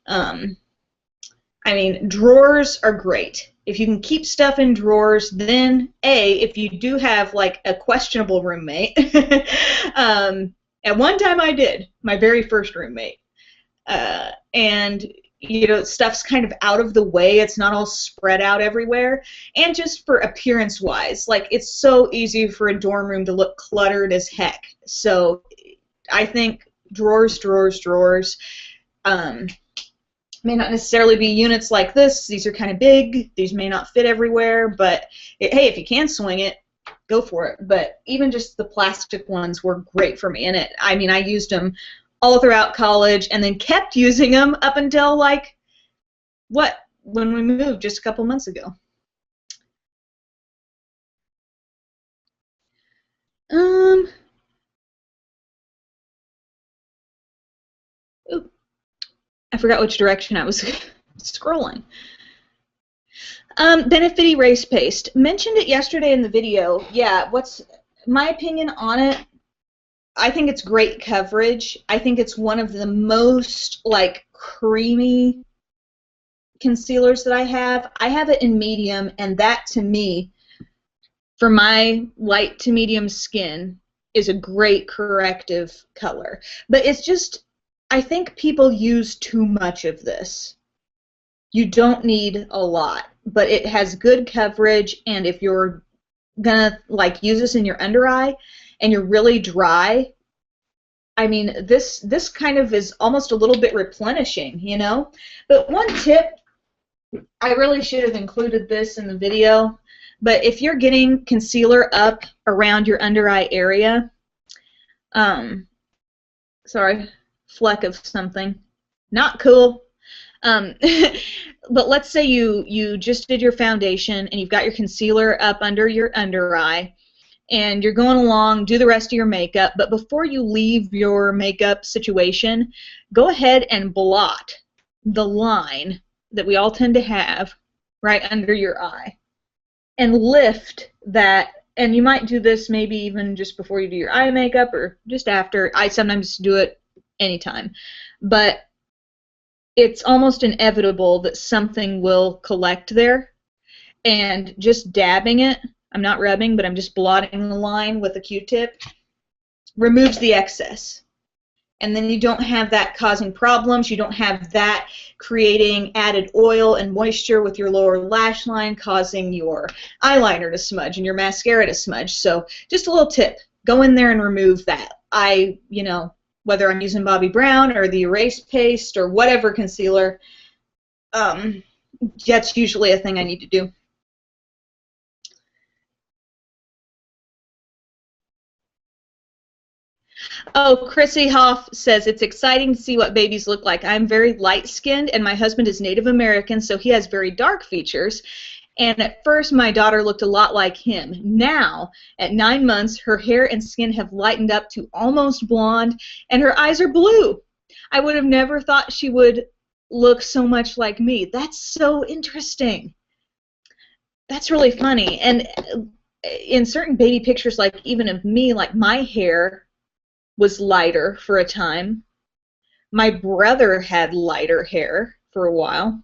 I mean, drawers are great. If you can keep stuff in drawers, then if you do have like a questionable roommate, at one time I did, my very first roommate, and you know, stuff's kind of out of the way. It's not all spread out everywhere. And just for appearance-wise, like, it's so easy for a dorm room to look cluttered as heck. So I think drawers. May not necessarily be units like this. These are kind of big. These may not fit everywhere. But, hey, if you can swing it, go for it. But even just the plastic ones were great for me. And I mean, I used them all throughout college, and then kept using them up until, like, when we moved just a couple months ago. Ooh, I forgot which direction I was scrolling. Benefit Erase Paste. Mentioned it yesterday in the video. Yeah, what's my opinion on it? I think it's great coverage. I think it's one of the most, like, creamy concealers that I have. I have it in medium, and that, to me, for my light to medium skin, is a great corrective color. But it's just, I think people use too much of this. You don't need a lot, but it has good coverage, and if you're gonna, like, use this in your under eye, and you're really dry, I mean, this kind of is almost a little bit replenishing, you know? But one tip, I really should have included this in the video, but if you're getting concealer up around your under eye area, sorry, fleck of something, not cool. But let's say you just did your foundation and you've got your concealer up under your under eye, and you're going along, do the rest of your makeup, but before you leave your makeup situation, go ahead and blot the line that we all tend to have right under your eye, and lift that. And you might do this maybe even just before you do your eye makeup or just after. I sometimes do it anytime. But it's almost inevitable that something will collect there, and just dabbing it, I'm not rubbing, but I'm just blotting the line with a Q-tip, removes the excess. And then you don't have that causing problems. You don't have that creating added oil and moisture with your lower lash line, causing your eyeliner to smudge and your mascara to smudge. So just a little tip. Go in there and remove that. You know, whether I'm using Bobbi Brown or the Erase Paste or whatever concealer, that's usually a thing I need to do. Oh, Chrissy Hoff says, it's exciting to see what babies look like. I'm very light-skinned, and my husband is Native American, so he has very dark features. And at first, my daughter looked a lot like him. Now, at 9 months, her hair and skin have lightened up to almost blonde, and her eyes are blue. I would have never thought she would look so much like me. That's so interesting. That's really funny. And in certain baby pictures, like even of me, like my hair was lighter for a time. My brother had lighter hair for a while.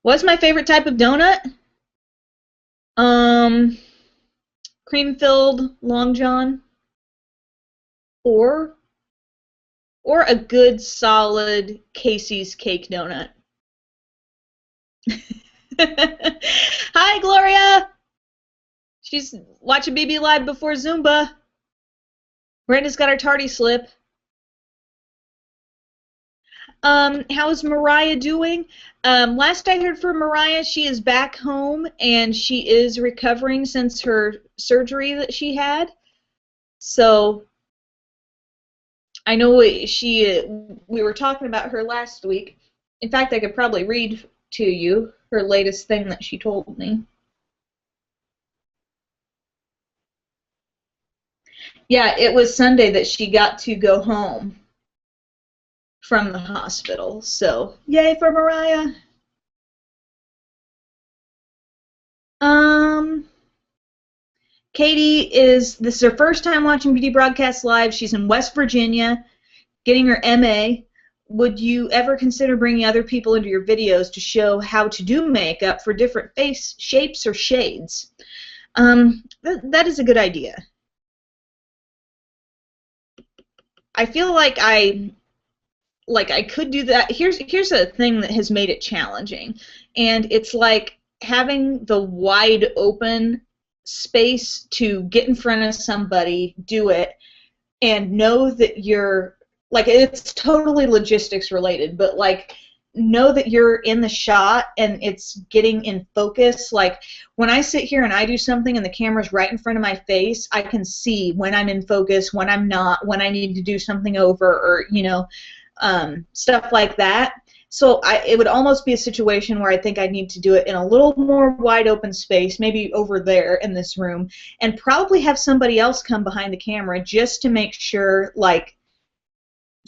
What's my favorite type of donut? Cream-filled Long John, or a good solid Casey's cake donut. Hi, Gloria. She's watching BB Live before Zumba. Brenda's got her tardy slip. How's Mariah doing? Last I heard from Mariah, she is back home and she is recovering since her surgery that she had. So I know we were talking about her last week. In fact, I could probably read to you her latest thing that she told me. Yeah, it was Sunday that she got to go home from the hospital. So, yay for Mariah. Um, this is her first time watching Beauty Broadcast Live. She's in West Virginia, getting her MA. Would you ever consider bringing other people into your videos to show how to do makeup for different face shapes or shades? That is a good idea. I feel like I could do that. Here's a thing that has made it challenging, and it's like having the wide open space to get in front of somebody, do it, and know that you're like, it's totally logistics related, but like know that you're in the shot and it's getting in focus. Like when I sit here and I do something and the camera's right in front of my face, I can see when I'm in focus, when I'm not, when I need to do something over, or stuff like that. So it would almost be a situation where I think I need to do it in a little more wide open space, maybe over there in this room, and probably have somebody else come behind the camera just to make sure, like,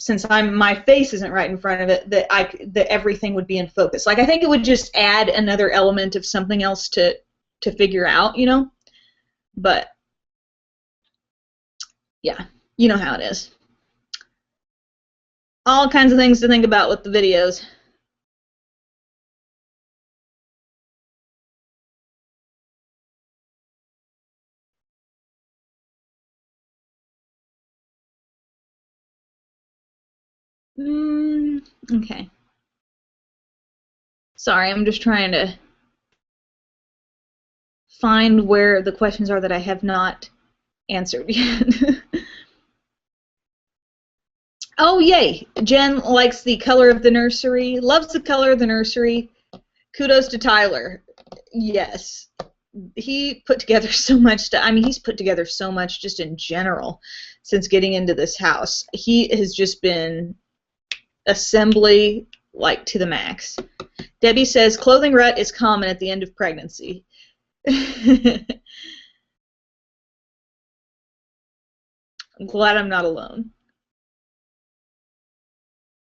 since my face isn't right in front of it, that everything would be in focus. Like, I think it would just add another element of something else to figure out, But yeah, you know how it is. All kinds of things to think about with the videos. Okay. Sorry, I'm just trying to find where the questions are that I have not answered yet. Oh, yay! Jen likes the color of the nursery, loves the color of the nursery. Kudos to Tyler. Yes. He put together so much stuff. I mean, he's put together so much just in general since getting into this house. He has just been assembly like to the max. Debbie says clothing rut is common at the end of pregnancy. I'm glad I'm not alone.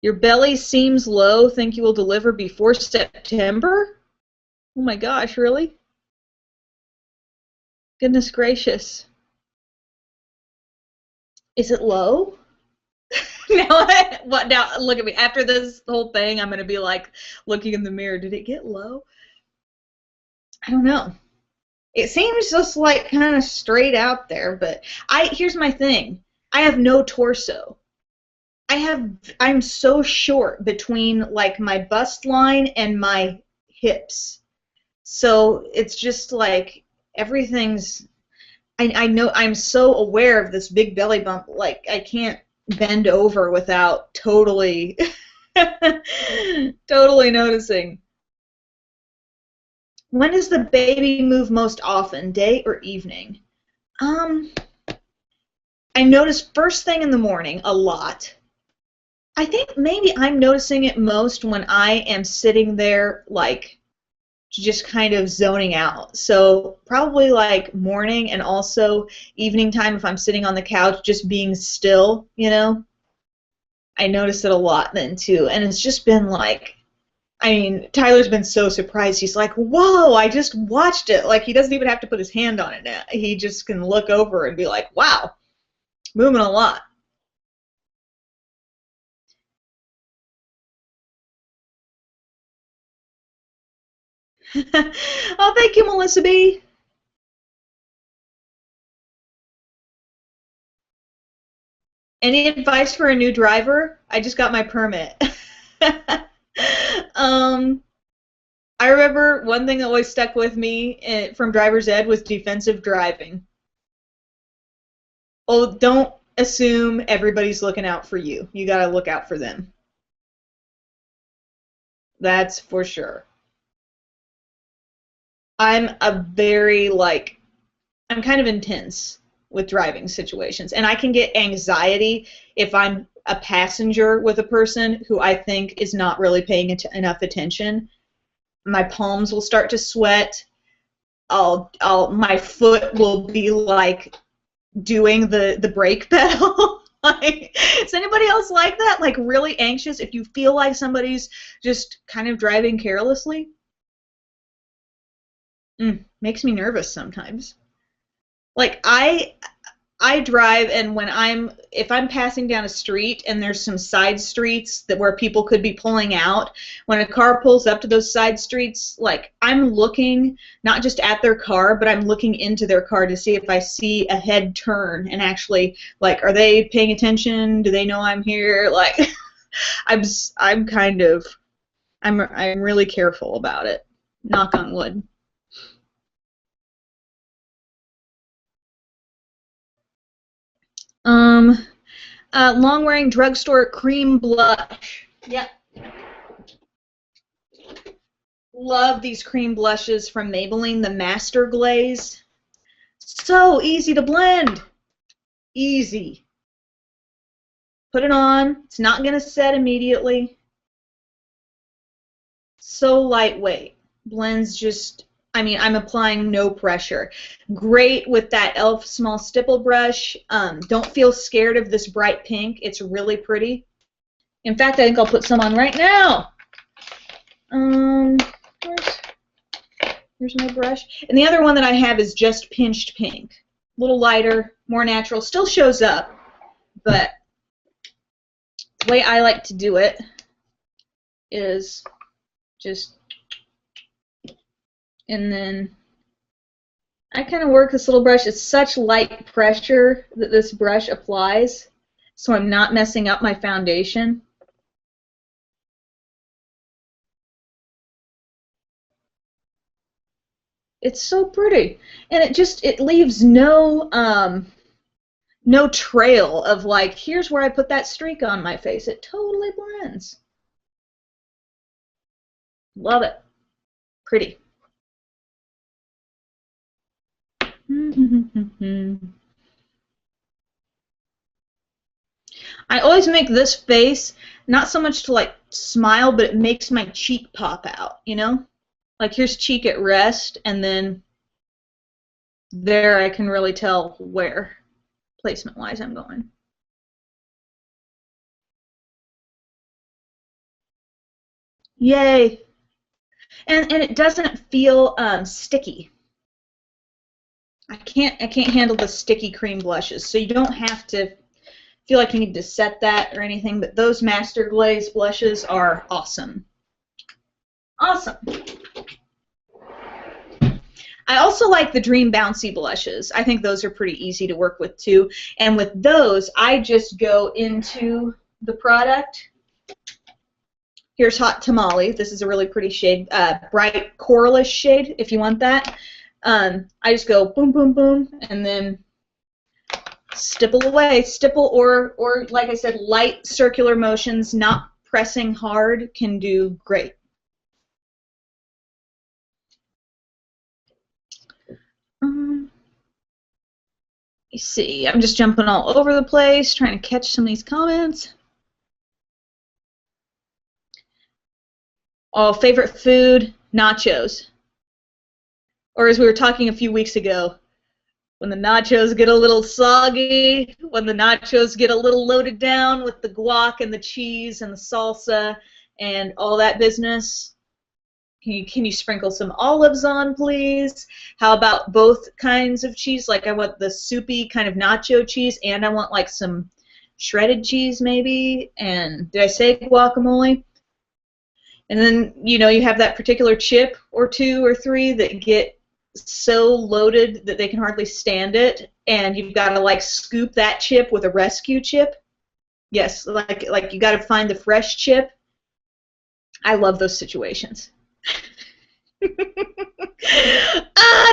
Your belly seems low. Think you will deliver before September? Oh my gosh, really? Goodness gracious. Is it low? Now, what? Now, look at me. After this whole thing, I'm going to be like looking in the mirror. Did it get low? I don't know. It seems just like kind of straight out there, but here's my thing. I have no torso. I'm so short between like my bust line and my hips. So it's just like everything's I know I'm so aware of this big belly bump, like I can't bend over without totally totally noticing. When does the baby move most often, day or evening? Um, I notice first thing in the morning a lot. I think maybe I'm noticing it most when I am sitting there like just kind of zoning out. So probably like morning and also evening time if I'm sitting on the couch just being still, I notice it a lot then too. And it's just been like, I mean, Tyler's been so surprised. He's like, whoa, I just watched it. Like, he doesn't even have to put his hand on it now. He just can look over and be like, wow, moving a lot. Oh, thank you, Melissa B. Any advice for a new driver? I just got my permit. um, I remember one thing that always stuck with me from driver's ed was defensive driving. Oh, don't assume everybody's looking out for you. You got to look out for them. That's for sure. I'm a very, like, I'm kind of intense with driving situations, and I can get anxiety if I'm a passenger with a person who I think is not really paying enough attention. My palms will start to sweat. My foot will be like doing the brake pedal. Like, is anybody else like that? Like really anxious if you feel like somebody's just kind of driving carelessly? Makes me nervous sometimes. Like I drive, and if I'm passing down a street and there's some side streets where people could be pulling out, when a car pulls up to those side streets, like I'm looking not just at their car, but I'm looking into their car to see if I see a head turn and actually, like, are they paying attention? Do they know I'm here? Like, I'm really careful about it. Knock on wood. Long-wearing drugstore cream blush. Yep. Love these cream blushes from Maybelline, the Master Glaze. So easy to blend. Easy. Put it on. It's not going to set immediately. So lightweight. Blends just, I mean, I'm applying no pressure. Great with that e.l.f. small stipple brush. Don't feel scared of this bright pink. It's really pretty. In fact, I think I'll put some on right now. Here's my brush. And the other one that I have is just pinched pink. A little lighter, more natural. Still shows up, but the way I like to do it is just, and then I kind of work this little brush. It's such light pressure that this brush applies, so I'm not messing up my foundation. It's so pretty, and it leaves no no trail of like, here's where I put that streak on my face. It totally blends. Love it. Pretty. I always make this face not so much to like smile, but it makes my cheek pop out, you know? Like here's cheek at rest, and then there I can really tell where placement-wise I'm going. Yay! And it doesn't feel sticky. I can't handle the sticky cream blushes, so you don't have to feel like you need to set that or anything, but those Master Glaze blushes are awesome. Awesome. I also like the Dream Bouncy blushes. I think those are pretty easy to work with too. And with those, I just go into the product. Here's Hot Tamale. This is a really pretty shade, bright coralish shade if you want that. I just go boom, boom, boom, and then stipple away. Stipple or like I said, light circular motions, not pressing hard, can do great. You see, I'm just jumping all over the place, trying to catch some of these comments. Oh, favorite food, nachos. Or as we were talking a few weeks ago, when the nachos get a little soggy, when the nachos get a little loaded down with the guac and the cheese and the salsa and all that business. Can you sprinkle some olives on, please? How about both kinds of cheese? Like I want the soupy kind of nacho cheese, and I want like some shredded cheese maybe. And did I say guacamole? And then, you know, you have that particular chip or two or three that get so loaded that they can hardly stand it, and you've got to like scoop that chip with a rescue chip. Yes, like you got to find the fresh chip. I love those situations.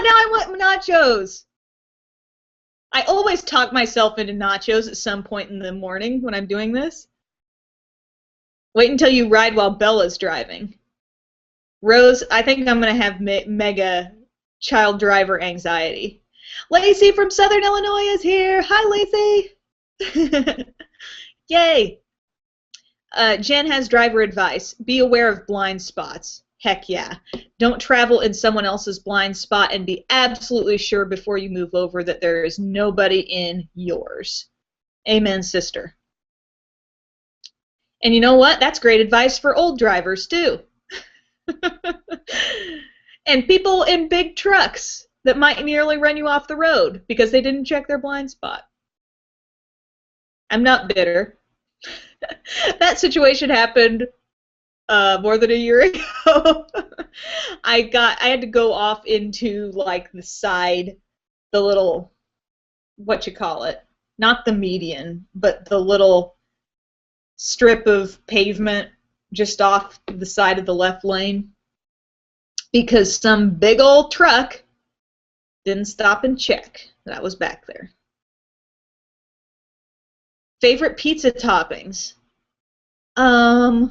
Now I want nachos. I always talk myself into nachos at some point in the morning when I'm doing this. Wait until you ride while Bella's driving. Rose, I think I'm going to have mega child driver anxiety. Lacey from Southern Illinois is here. Hi, Lacey. Yay. Jen has driver advice. Be aware of blind spots. Heck yeah. Don't travel in someone else's blind spot and be absolutely sure before you move over that there is nobody in yours. Amen, sister. And you know what? That's great advice for old drivers, too. And people in big trucks that might nearly run you off the road because they didn't check their blind spot. I'm not bitter. That situation happened more than a year ago. I had to go off into like the side, the little, what you call it, not the median, but the little strip of pavement just off the side of the left lane because some big old truck didn't stop and check that I was back there. Favorite pizza toppings? I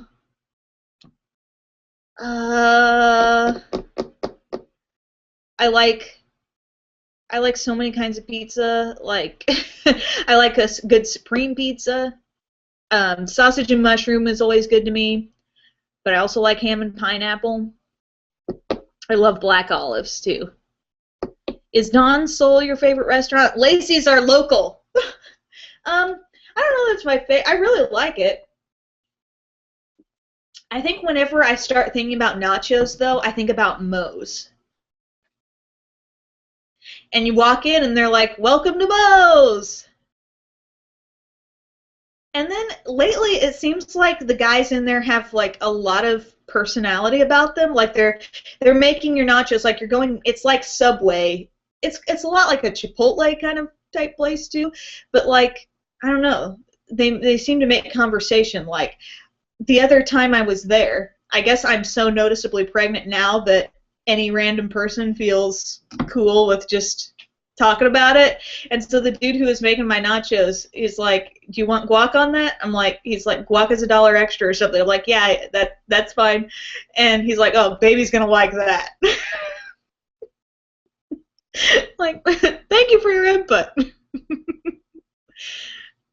like so many kinds of pizza. Like I like a good supreme pizza. Sausage and mushroom is always good to me, but I also like ham and pineapple. I love black olives too. Is Don Soul your favorite restaurant? Lacey's our local. I don't know if it's my favorite. I really like it. I think whenever I start thinking about nachos, though, I think about Moe's. And you walk in and they're like, "Welcome to Moe's." And then lately it seems like the guys in there have like a lot of personality about them. Like they're making your nachos like you're going, it's like Subway. It's a lot like a Chipotle kind of type place too, but like I don't know. They seem to make conversation. Like the other time I was there, I guess I'm so noticeably pregnant now that any random person feels cool with just talking about it. And so the dude who was making my nachos is like, "Do you want guac on that?" I'm like, he's like, "Guac is $1 extra or something." I'm like, "Yeah, that's fine." And he's like, "Oh, baby's gonna like that." Like, thank you for your input.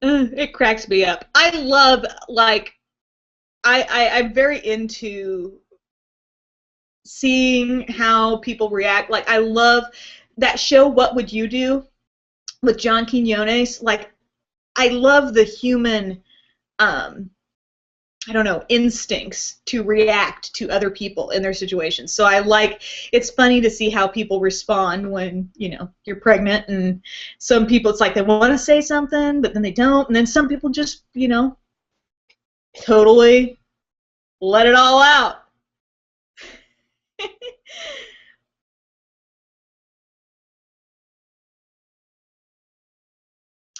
It cracks me up. I love, like, I'm very into seeing how people react. Like, I love that show, What Would You Do? With John Quinones. Like, I love the human, I don't know, instincts to react to other people in their situations. So it's funny to see how people respond when, you know, you're pregnant, and some people, it's like they want to say something, but then they don't, and then some people just, you know, totally let it all out.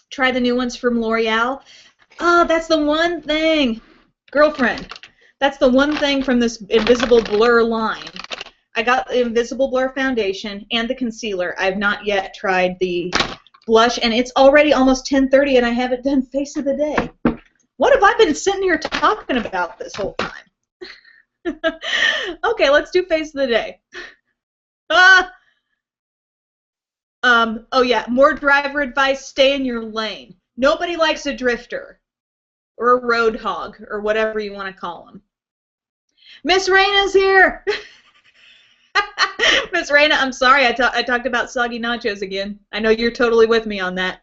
Try the new ones from L'Oreal. Oh, that's the one thing. Girlfriend, that's the one thing from this Invisible Blur line. I got the Invisible Blur foundation and the concealer. I've not yet tried the blush, and it's already almost 10:30, and I haven't done Face of the Day. What have I been sitting here talking about this whole time? Okay, let's do Face of the Day. Oh yeah, more driver advice, stay in your lane. Nobody likes a drifter. Or a road hog, or whatever you want to call them. Miss Raina's here! Miss Raina, I'm sorry I talked about soggy nachos again. I know you're totally with me on that.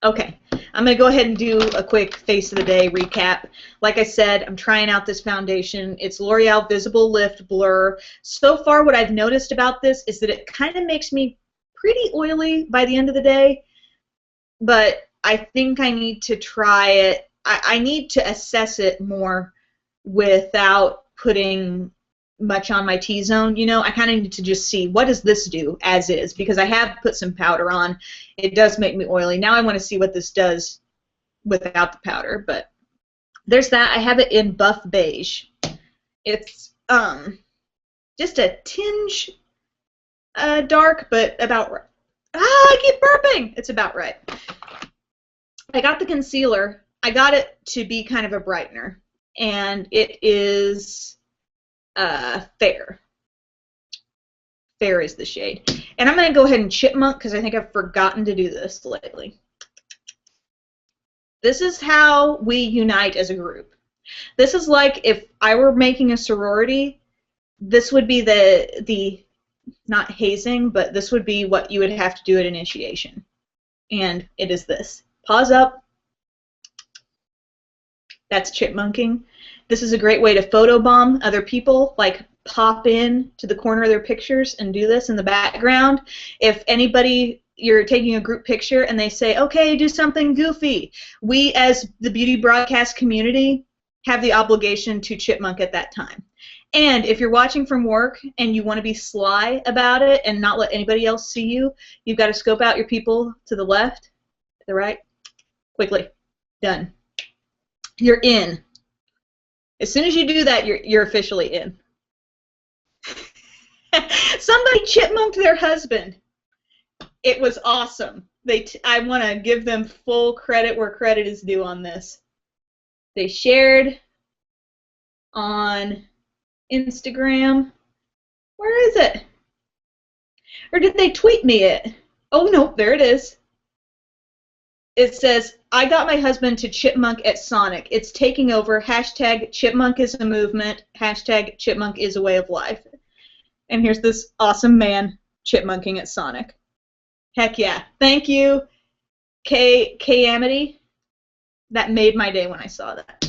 Okay, I'm going to go ahead and do a quick Face of the Day recap. Like I said, I'm trying out this foundation. It's L'Oreal Visible Lift Blur. So far, what I've noticed about this is that it kind of makes me pretty oily by the end of the day. But I think I need to try it. I need to assess it more without putting much on my T-zone. You know, I kind of need to just see, what does this do as is? Because I have put some powder on. It does make me oily. Now I want to see what this does without the powder. But there's that. I have it in buff beige. It's just a tinge dark, but about right. I keep burping. It's about right. I got the concealer. I got it to be kind of a brightener, and it is Fair. Fair is the shade. And I'm going to go ahead and chipmunk because I think I've forgotten to do this lately. This is how we unite as a group. This is like if I were making a sorority, this would be the not hazing, but this would be what you would have to do at initiation. And it is this. Pause up. That's chipmunking. This is a great way to photobomb other people, like pop in to the corner of their pictures and do this in the background. If anybody, you're taking a group picture and they say, okay, do something goofy, we as the beauty broadcast community have the obligation to chipmunk at that time. And if you're watching from work and you want to be sly about it and not let anybody else see you, you've got to scope out your people to the left, to the right, quickly. Done. You're in. As soon as you do that, you're officially in. Somebody chipmunked their husband. It was awesome. I want to give them full credit where credit is due on this. They shared on Instagram. Where is it? Or did they tweet me it? Oh, no, there it is. It says, I got my husband to chipmunk at Sonic. It's taking over. Hashtag chipmunk is a movement. Hashtag chipmunk is a way of life. And here's this awesome man chipmunking at Sonic. Heck yeah. Thank you, Amity. That made my day when I saw that.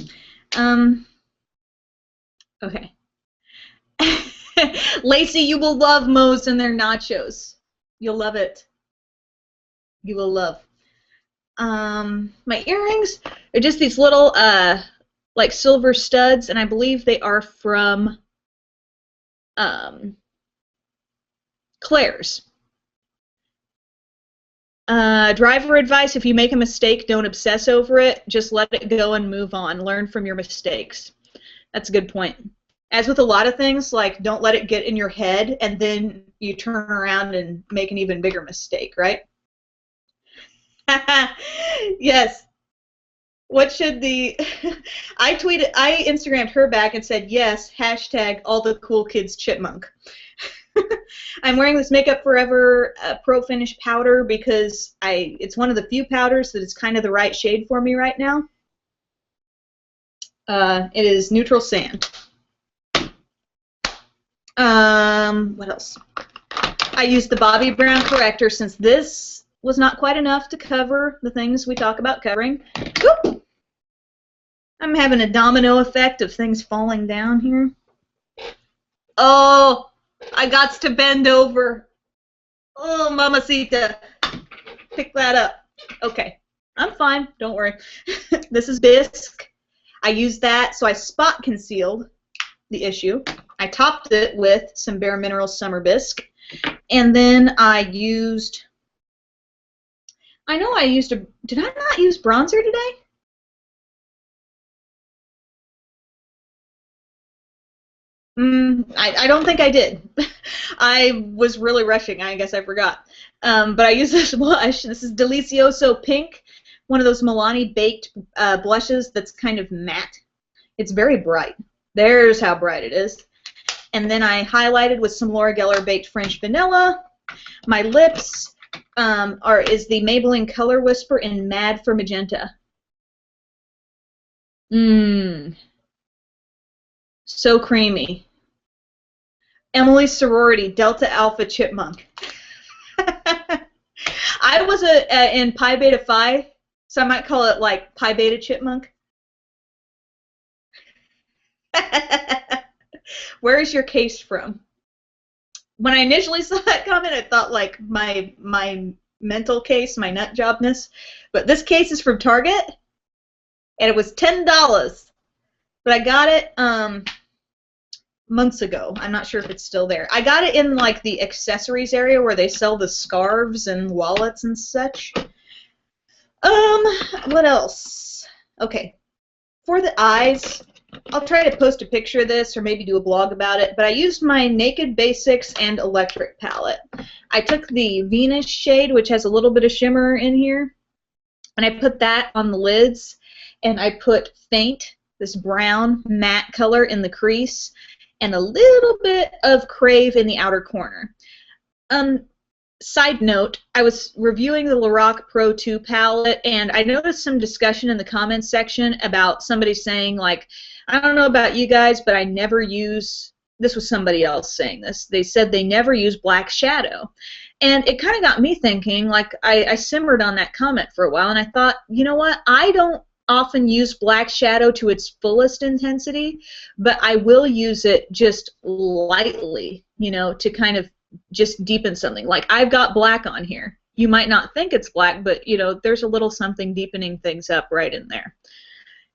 Okay. Lacey, you will love Moe's and their nachos. You'll love it. You will love. My earrings are just these little like silver studs, and I believe they are from Claire's. Driver advice: if you make a mistake, don't obsess over it. Just let it go and move on. Learn from your mistakes. That's a good point. As with a lot of things, like don't let it get in your head and then you turn around and make an even bigger mistake, right? Yes. What should the... I Instagrammed her back and said, yes, hashtag all the cool kids chipmunk. I'm wearing this Makeup Forever Pro Finish powder because it's one of the few powders that is kind of the right shade for me right now. It is Neutral Sand. What else? I used the Bobbi Brown corrector since this was not quite enough to cover the things we talk about covering. Oop! I'm having a domino effect of things falling down here. Oh, I got to bend over. Oh, mamacita. Pick that up. Okay, I'm fine. Don't worry. This is bisque. I used that, so I spot concealed the issue. I topped it with some Bare Minerals Summer Bisque. And then I used... I know I used a... Did I not use bronzer today? I don't think I did. I was really rushing. I guess I forgot. But I used this blush. This is Delicioso Pink, one of those Milani baked blushes that's kind of matte. It's very bright. There's how bright it is. And then I highlighted with some Laura Geller Baked French Vanilla. My lips is the Maybelline Color Whisper in Mad for Magenta. So creamy. Emily's sorority, Delta Alpha Chipmunk. I was in Pi Beta Phi, so I might call it like Pi Beta Chipmunk. Where is your case from? When I initially saw that comment, I thought like my mental case, my nut jobness. But this case is from Target, and it was $10. But I got it months ago. I'm not sure if it's still there. I got it in like the accessories area where they sell the scarves and wallets and such. What else? Okay. for the eyes, I'll try to post a picture of this or maybe do a blog about it, but I used my Naked Basics and Electric palette. I took the Venus shade, which has a little bit of shimmer in here, and I put that on the lids, and I put Faint, this brown matte color, in the crease, and a little bit of Crave in the outer corner. Side note, I was reviewing the Lorac Pro 2 palette, and I noticed some discussion in the comments section about somebody saying, like, I don't know about you guys, but I never use, this was somebody else saying this, they said they never use black shadow. And it kind of got me thinking, like, I simmered on that comment for a while, and I thought, you know what, I don't often use black shadow to its fullest intensity, but I will use it just lightly, you know, to kind of just deepen something. Like, I've got black on here. You might not think it's black, but, you know, there's a little something deepening things up right in there.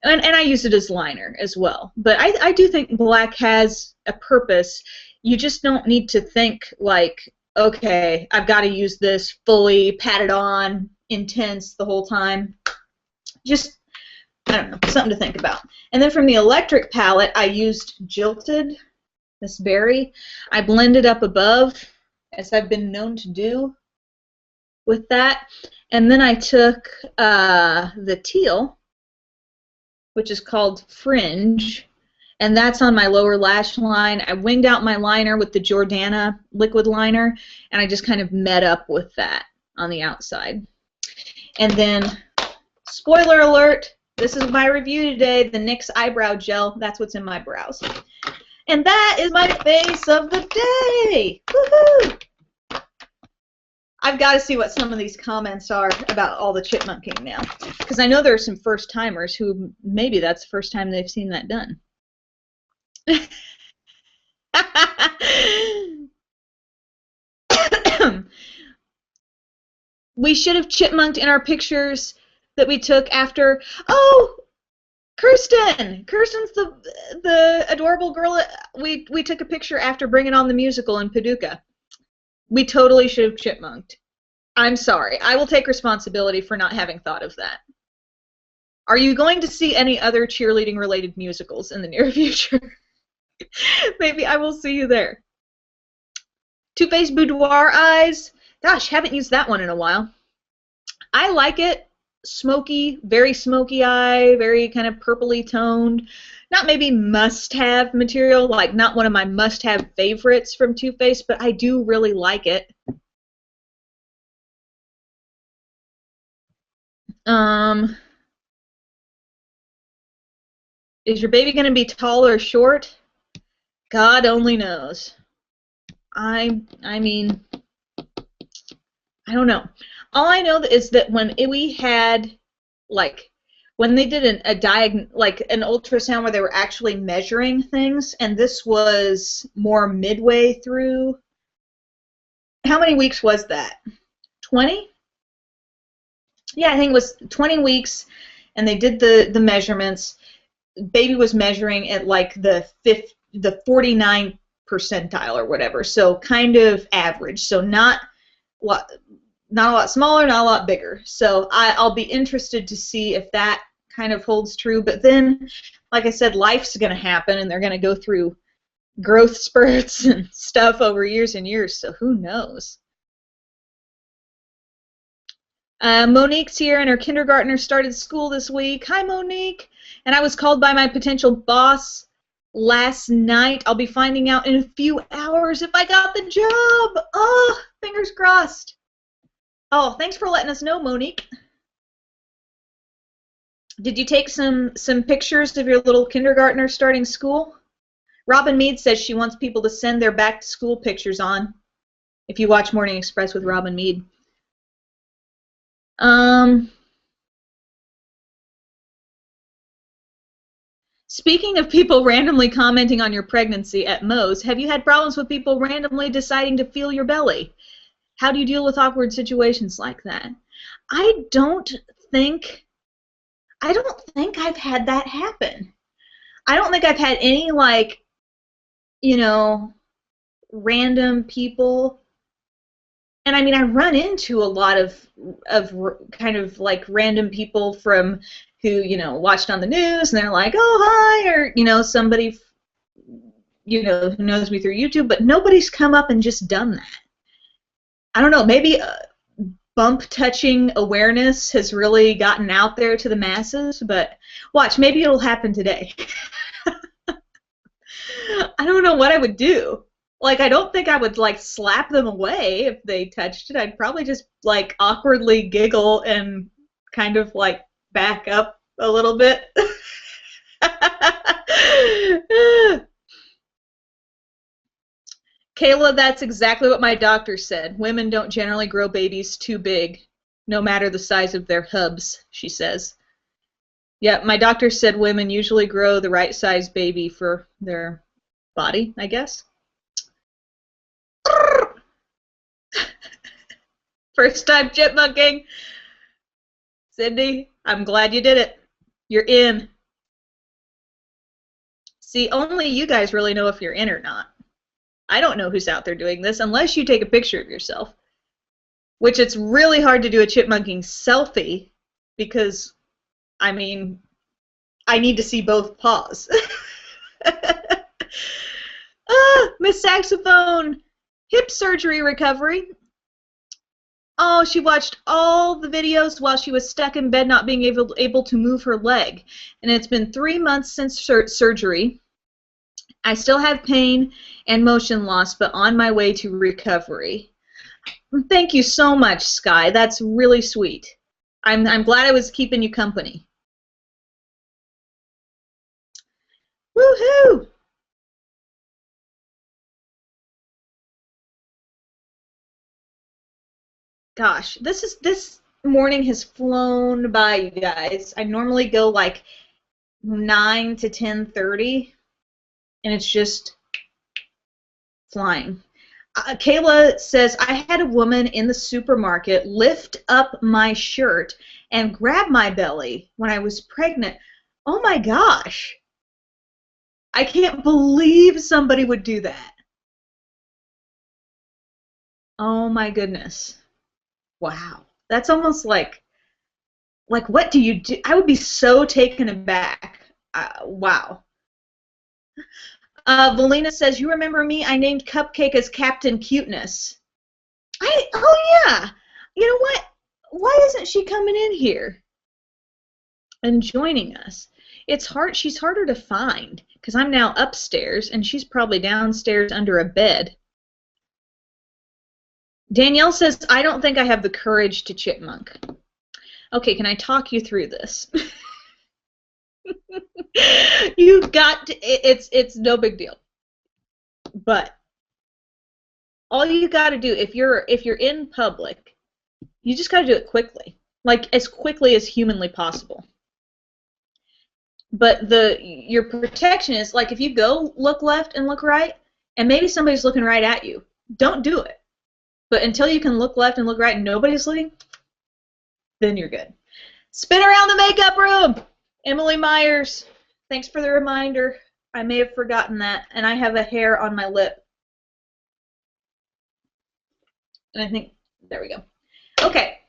And I use it as liner as well. But I do think black has a purpose. You just don't need to think like, okay, I've got to use this fully padded on, intense the whole time. Just, I don't know, something to think about. And then from the Electric palette, I used Jilted, this berry. I blended up above, as I've been known to do with that. And then I took the teal, which is called Fringe, and that's on my lower lash line. I winged out my liner with the Jordana liquid liner, and I just kind of met up with that on the outside. And then, spoiler alert, this is my review today, the NYX Eyebrow Gel. That's what's in my brows. And that is my face of the day! Woohoo! I've got to see what some of these comments are about all the chipmunking now, because I know there are some first-timers who maybe that's the first time they've seen that done. We should have chipmunked in our pictures that we took after. Oh, Kirsten! Kirsten's the adorable girl that we took a picture after Bringing On the Musical in Paducah. We totally should have chipmunked. I'm sorry. I will take responsibility for not having thought of that. Are you going to see any other cheerleading-related musicals in the near future? Maybe I will see you there. Too Faced Boudoir Eyes. Gosh, haven't used that one in a while. I like it. Smoky, very smoky eye, very kind of purpley toned. Not maybe must-have material, like not one of my must-have favorites from Too Faced, but I do really like it. Is your baby going to be tall or short? God only knows. I mean, I don't know. All I know is that when we had, like, when they did an ultrasound where they were actually measuring things, and this was more midway through. How many weeks was that? 20? Yeah, I think it was 20 weeks, and they did the measurements. Baby was measuring at like the 49th percentile or whatever, so kind of average. So not a lot smaller, not a lot bigger. So I'll be interested to see if that kind of holds true. But then, like I said, life's going to happen, and they're going to go through growth spurts and stuff over years and years, so who knows? Monique's here, and her kindergartner started school this week. Hi, Monique. And I was called by my potential boss last night. I'll be finding out in a few hours if I got the job. Oh, fingers crossed. Oh, thanks for letting us know, Monique. Did you take some pictures of your little kindergartner starting school? Robin Mead says she wants people to send their back-to-school pictures on, if you watch Morning Express with Robin Mead. Speaking of people randomly commenting on your pregnancy at Moe's, have you had problems with people randomly deciding to feel your belly? How do you deal with awkward situations like that? I don't think I've had that happen. I don't think I've had any, like, you know, random people. And I mean, I run into a lot of kind of like random people who, you know, watched on the news and they're like, oh, hi, or, you know, somebody, you know, who knows me through YouTube, but nobody's come up and just done that. I don't know, maybe bump-touching awareness has really gotten out there to the masses, but watch, maybe it'll happen today. I don't know what I would do. Like, I don't think I would, like, slap them away if they touched it. I'd probably just, like, awkwardly giggle and kind of, like, back up a little bit. Kayla, that's exactly what my doctor said. Women don't generally grow babies too big, no matter the size of their hubs, she says. Yeah, my doctor said women usually grow the right size baby for their body, I guess. First time chipmunking. Cindy, I'm glad you did it. You're in. See, only you guys really know if you're in or not. I don't know who's out there doing this unless you take a picture of yourself, which it's really hard to do a chipmunking selfie because, I mean, I need to see both paws. Miss Saxophone, hip surgery recovery. Oh, she watched all the videos while she was stuck in bed not being able to move her leg. And it's been 3 months since surgery. I still have pain and motion loss, but on my way to recovery. Thank you so much, Sky. That's really sweet. I'm glad I was keeping you company. Woohoo! Gosh, this morning has flown by, you guys. I normally go like 9 to 10:30, and it's just flying. Kayla says, I had a woman in the supermarket lift up my shirt and grab my belly when I was pregnant. Oh my gosh. I can't believe somebody would do that. Oh my goodness. Wow. That's almost like what do you do? I would be so taken aback. Wow. Valina says, you remember me? I named Cupcake as Captain Cuteness. Oh yeah. You know what? Why isn't she coming in here and joining us? It's hard. She's harder to find because I'm now upstairs and she's probably downstairs under a bed. Danielle says, I don't think I have the courage to chipmunk. Okay, can I talk you through this? You've got to, it's no big deal. But all you got to do if you're in public, you just got to do it quickly. Like as quickly as humanly possible. But your protection is like if you go look left and look right and maybe somebody's looking right at you, don't do it. But until you can look left and look right and nobody's looking, then you're good. Spin around the makeup room. Emily Myers, thanks for the reminder. I may have forgotten that. And I have a hair on my lip. And I think, there we go. Okay,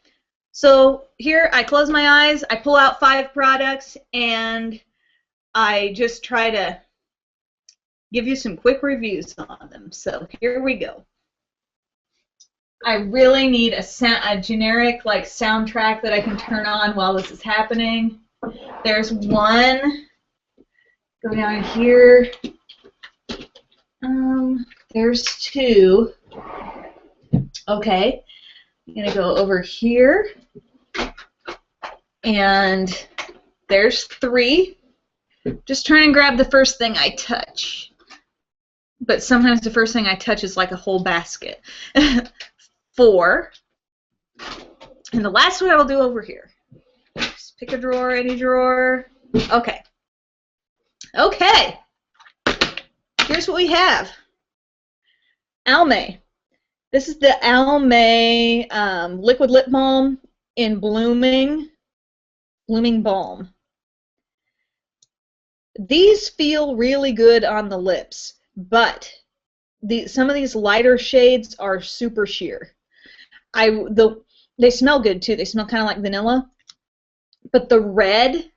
so here I close my eyes, I pull out 5 products, and I just try to give you some quick reviews on them. So here we go. I really need a generic like soundtrack that I can turn on while this is happening. There's one. Go down here. There's 2. Okay. I'm going to go over here. And there's 3. Just trying to grab the first thing I touch. But sometimes the first thing I touch is like a whole basket. 4. And the last one I will do over here. Just pick a drawer, any drawer. Okay. Okay. Here's what we have. Almay. This is the Almay liquid lip balm in Blooming Balm. These feel really good on the lips, but some of these lighter shades are super sheer. They smell good too. They smell kind of like vanilla, but the red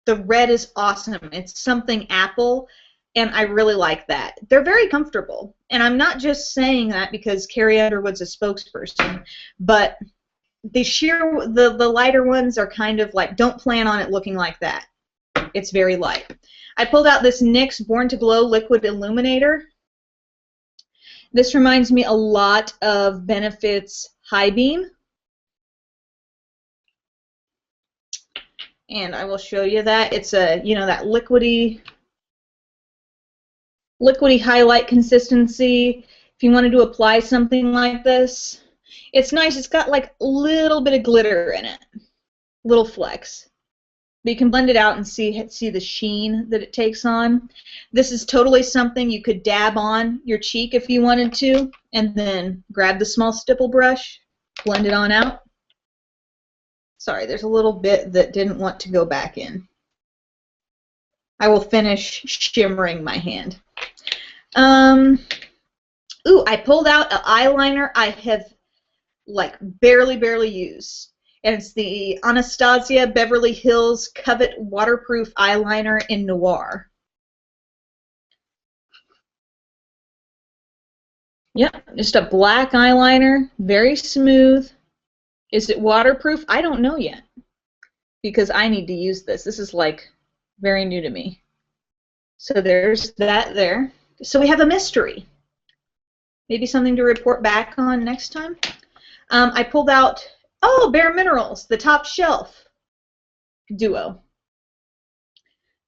The red is awesome. It's something apple, and I really like that. They're very comfortable, and I'm not just saying that because Carrie Underwood's a spokesperson, but the lighter ones are kind of like, don't plan on it looking like that. It's very light. I pulled out this NYX Born to Glow Liquid Illuminator. This reminds me a lot of Benefit's High Beam. And I will show you that. It's a, you know, that liquidy highlight consistency. If you wanted to apply something like this, it's nice. It's got like a little bit of glitter in it, little flecks. But you can blend it out and see the sheen that it takes on. This is totally something you could dab on your cheek if you wanted to, and then grab the small stipple brush, blend it on out. Sorry, there's a little bit that didn't want to go back in. I will finish shimmering my hand. Ooh, I pulled out an eyeliner I have like barely used. And it's the Anastasia Beverly Hills Covet Waterproof Eyeliner in Noir. Yep, just a black eyeliner, very smooth. Is it waterproof? I don't know yet, because I need to use this. This is like very new to me. So there's that there. So we have a mystery. Maybe something to report back on next time. I pulled out, oh, Bare Minerals, the Top Shelf Duo.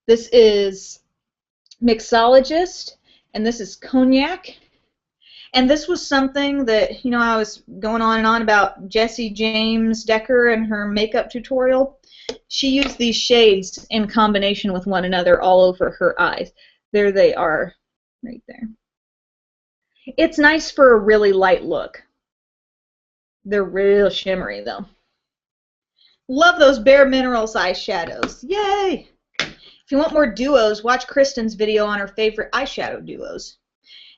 This is Mixologist, and this is Cognac. And this was something that, you know, I was going on and on about Jessie James Decker and her makeup tutorial. She used these shades in combination with one another all over her eyes. There they are, right there. It's nice for a really light look. They're real shimmery, though. Love those Bare Minerals eyeshadows. Yay! If you want more duos, watch Kristen's video on her favorite eyeshadow duos.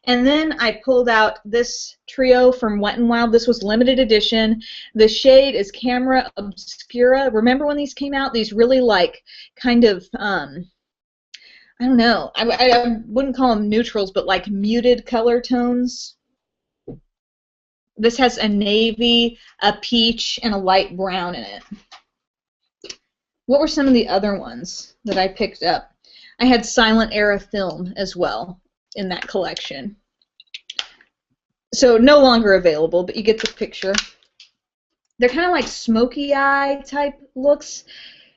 And then I pulled out this trio from Wet n Wild. This was limited edition. The shade is Camera Obscura. Remember when these came out? These really like kind of, I don't know. I wouldn't call them neutrals, but like muted color tones. This has a navy, a peach, and a light brown in it. What were some of the other ones that I picked up? I had Silent Era Film as well in that collection. So no longer available, but you get the picture. They're kind of like smoky eye type looks.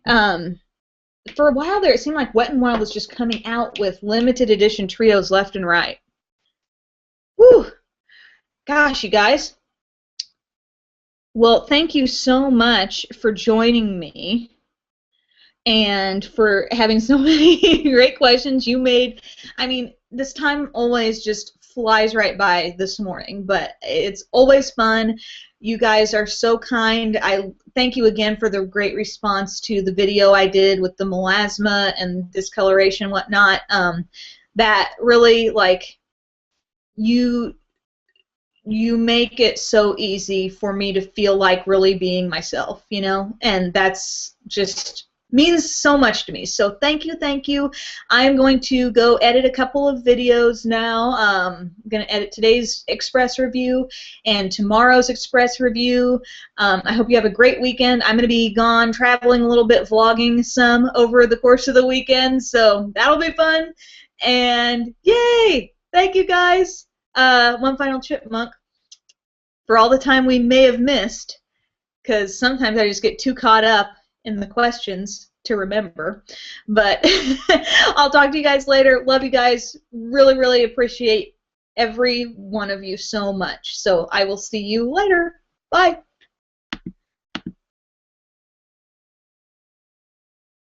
For a while there, it seemed like Wet n Wild was just coming out with limited edition trios left and right. Whew! Gosh, you guys. Well, thank you so much for joining me and for having so many great questions. You made, I mean, this time always just flies right by this morning, but it's always fun. You guys are so kind. I thank you again for the great response to the video I did with the melasma and discoloration and whatnot. That really, like, you make it so easy for me to feel like really being myself, you know, and that's just means so much to me. So thank you, thank you. I'm going to go edit a couple of videos now. I'm going to edit today's Express review and tomorrow's Express review. I hope you have a great weekend. I'm going to be gone traveling a little bit, vlogging some over the course of the weekend, so that'll be fun. And yay! Thank you guys. One final chipmunk for all the time we may have missed, because sometimes I just get too caught up in the questions to remember. But I'll talk to you guys later. Love you guys. Really, really appreciate every one of you so much. So I will see you later. Bye.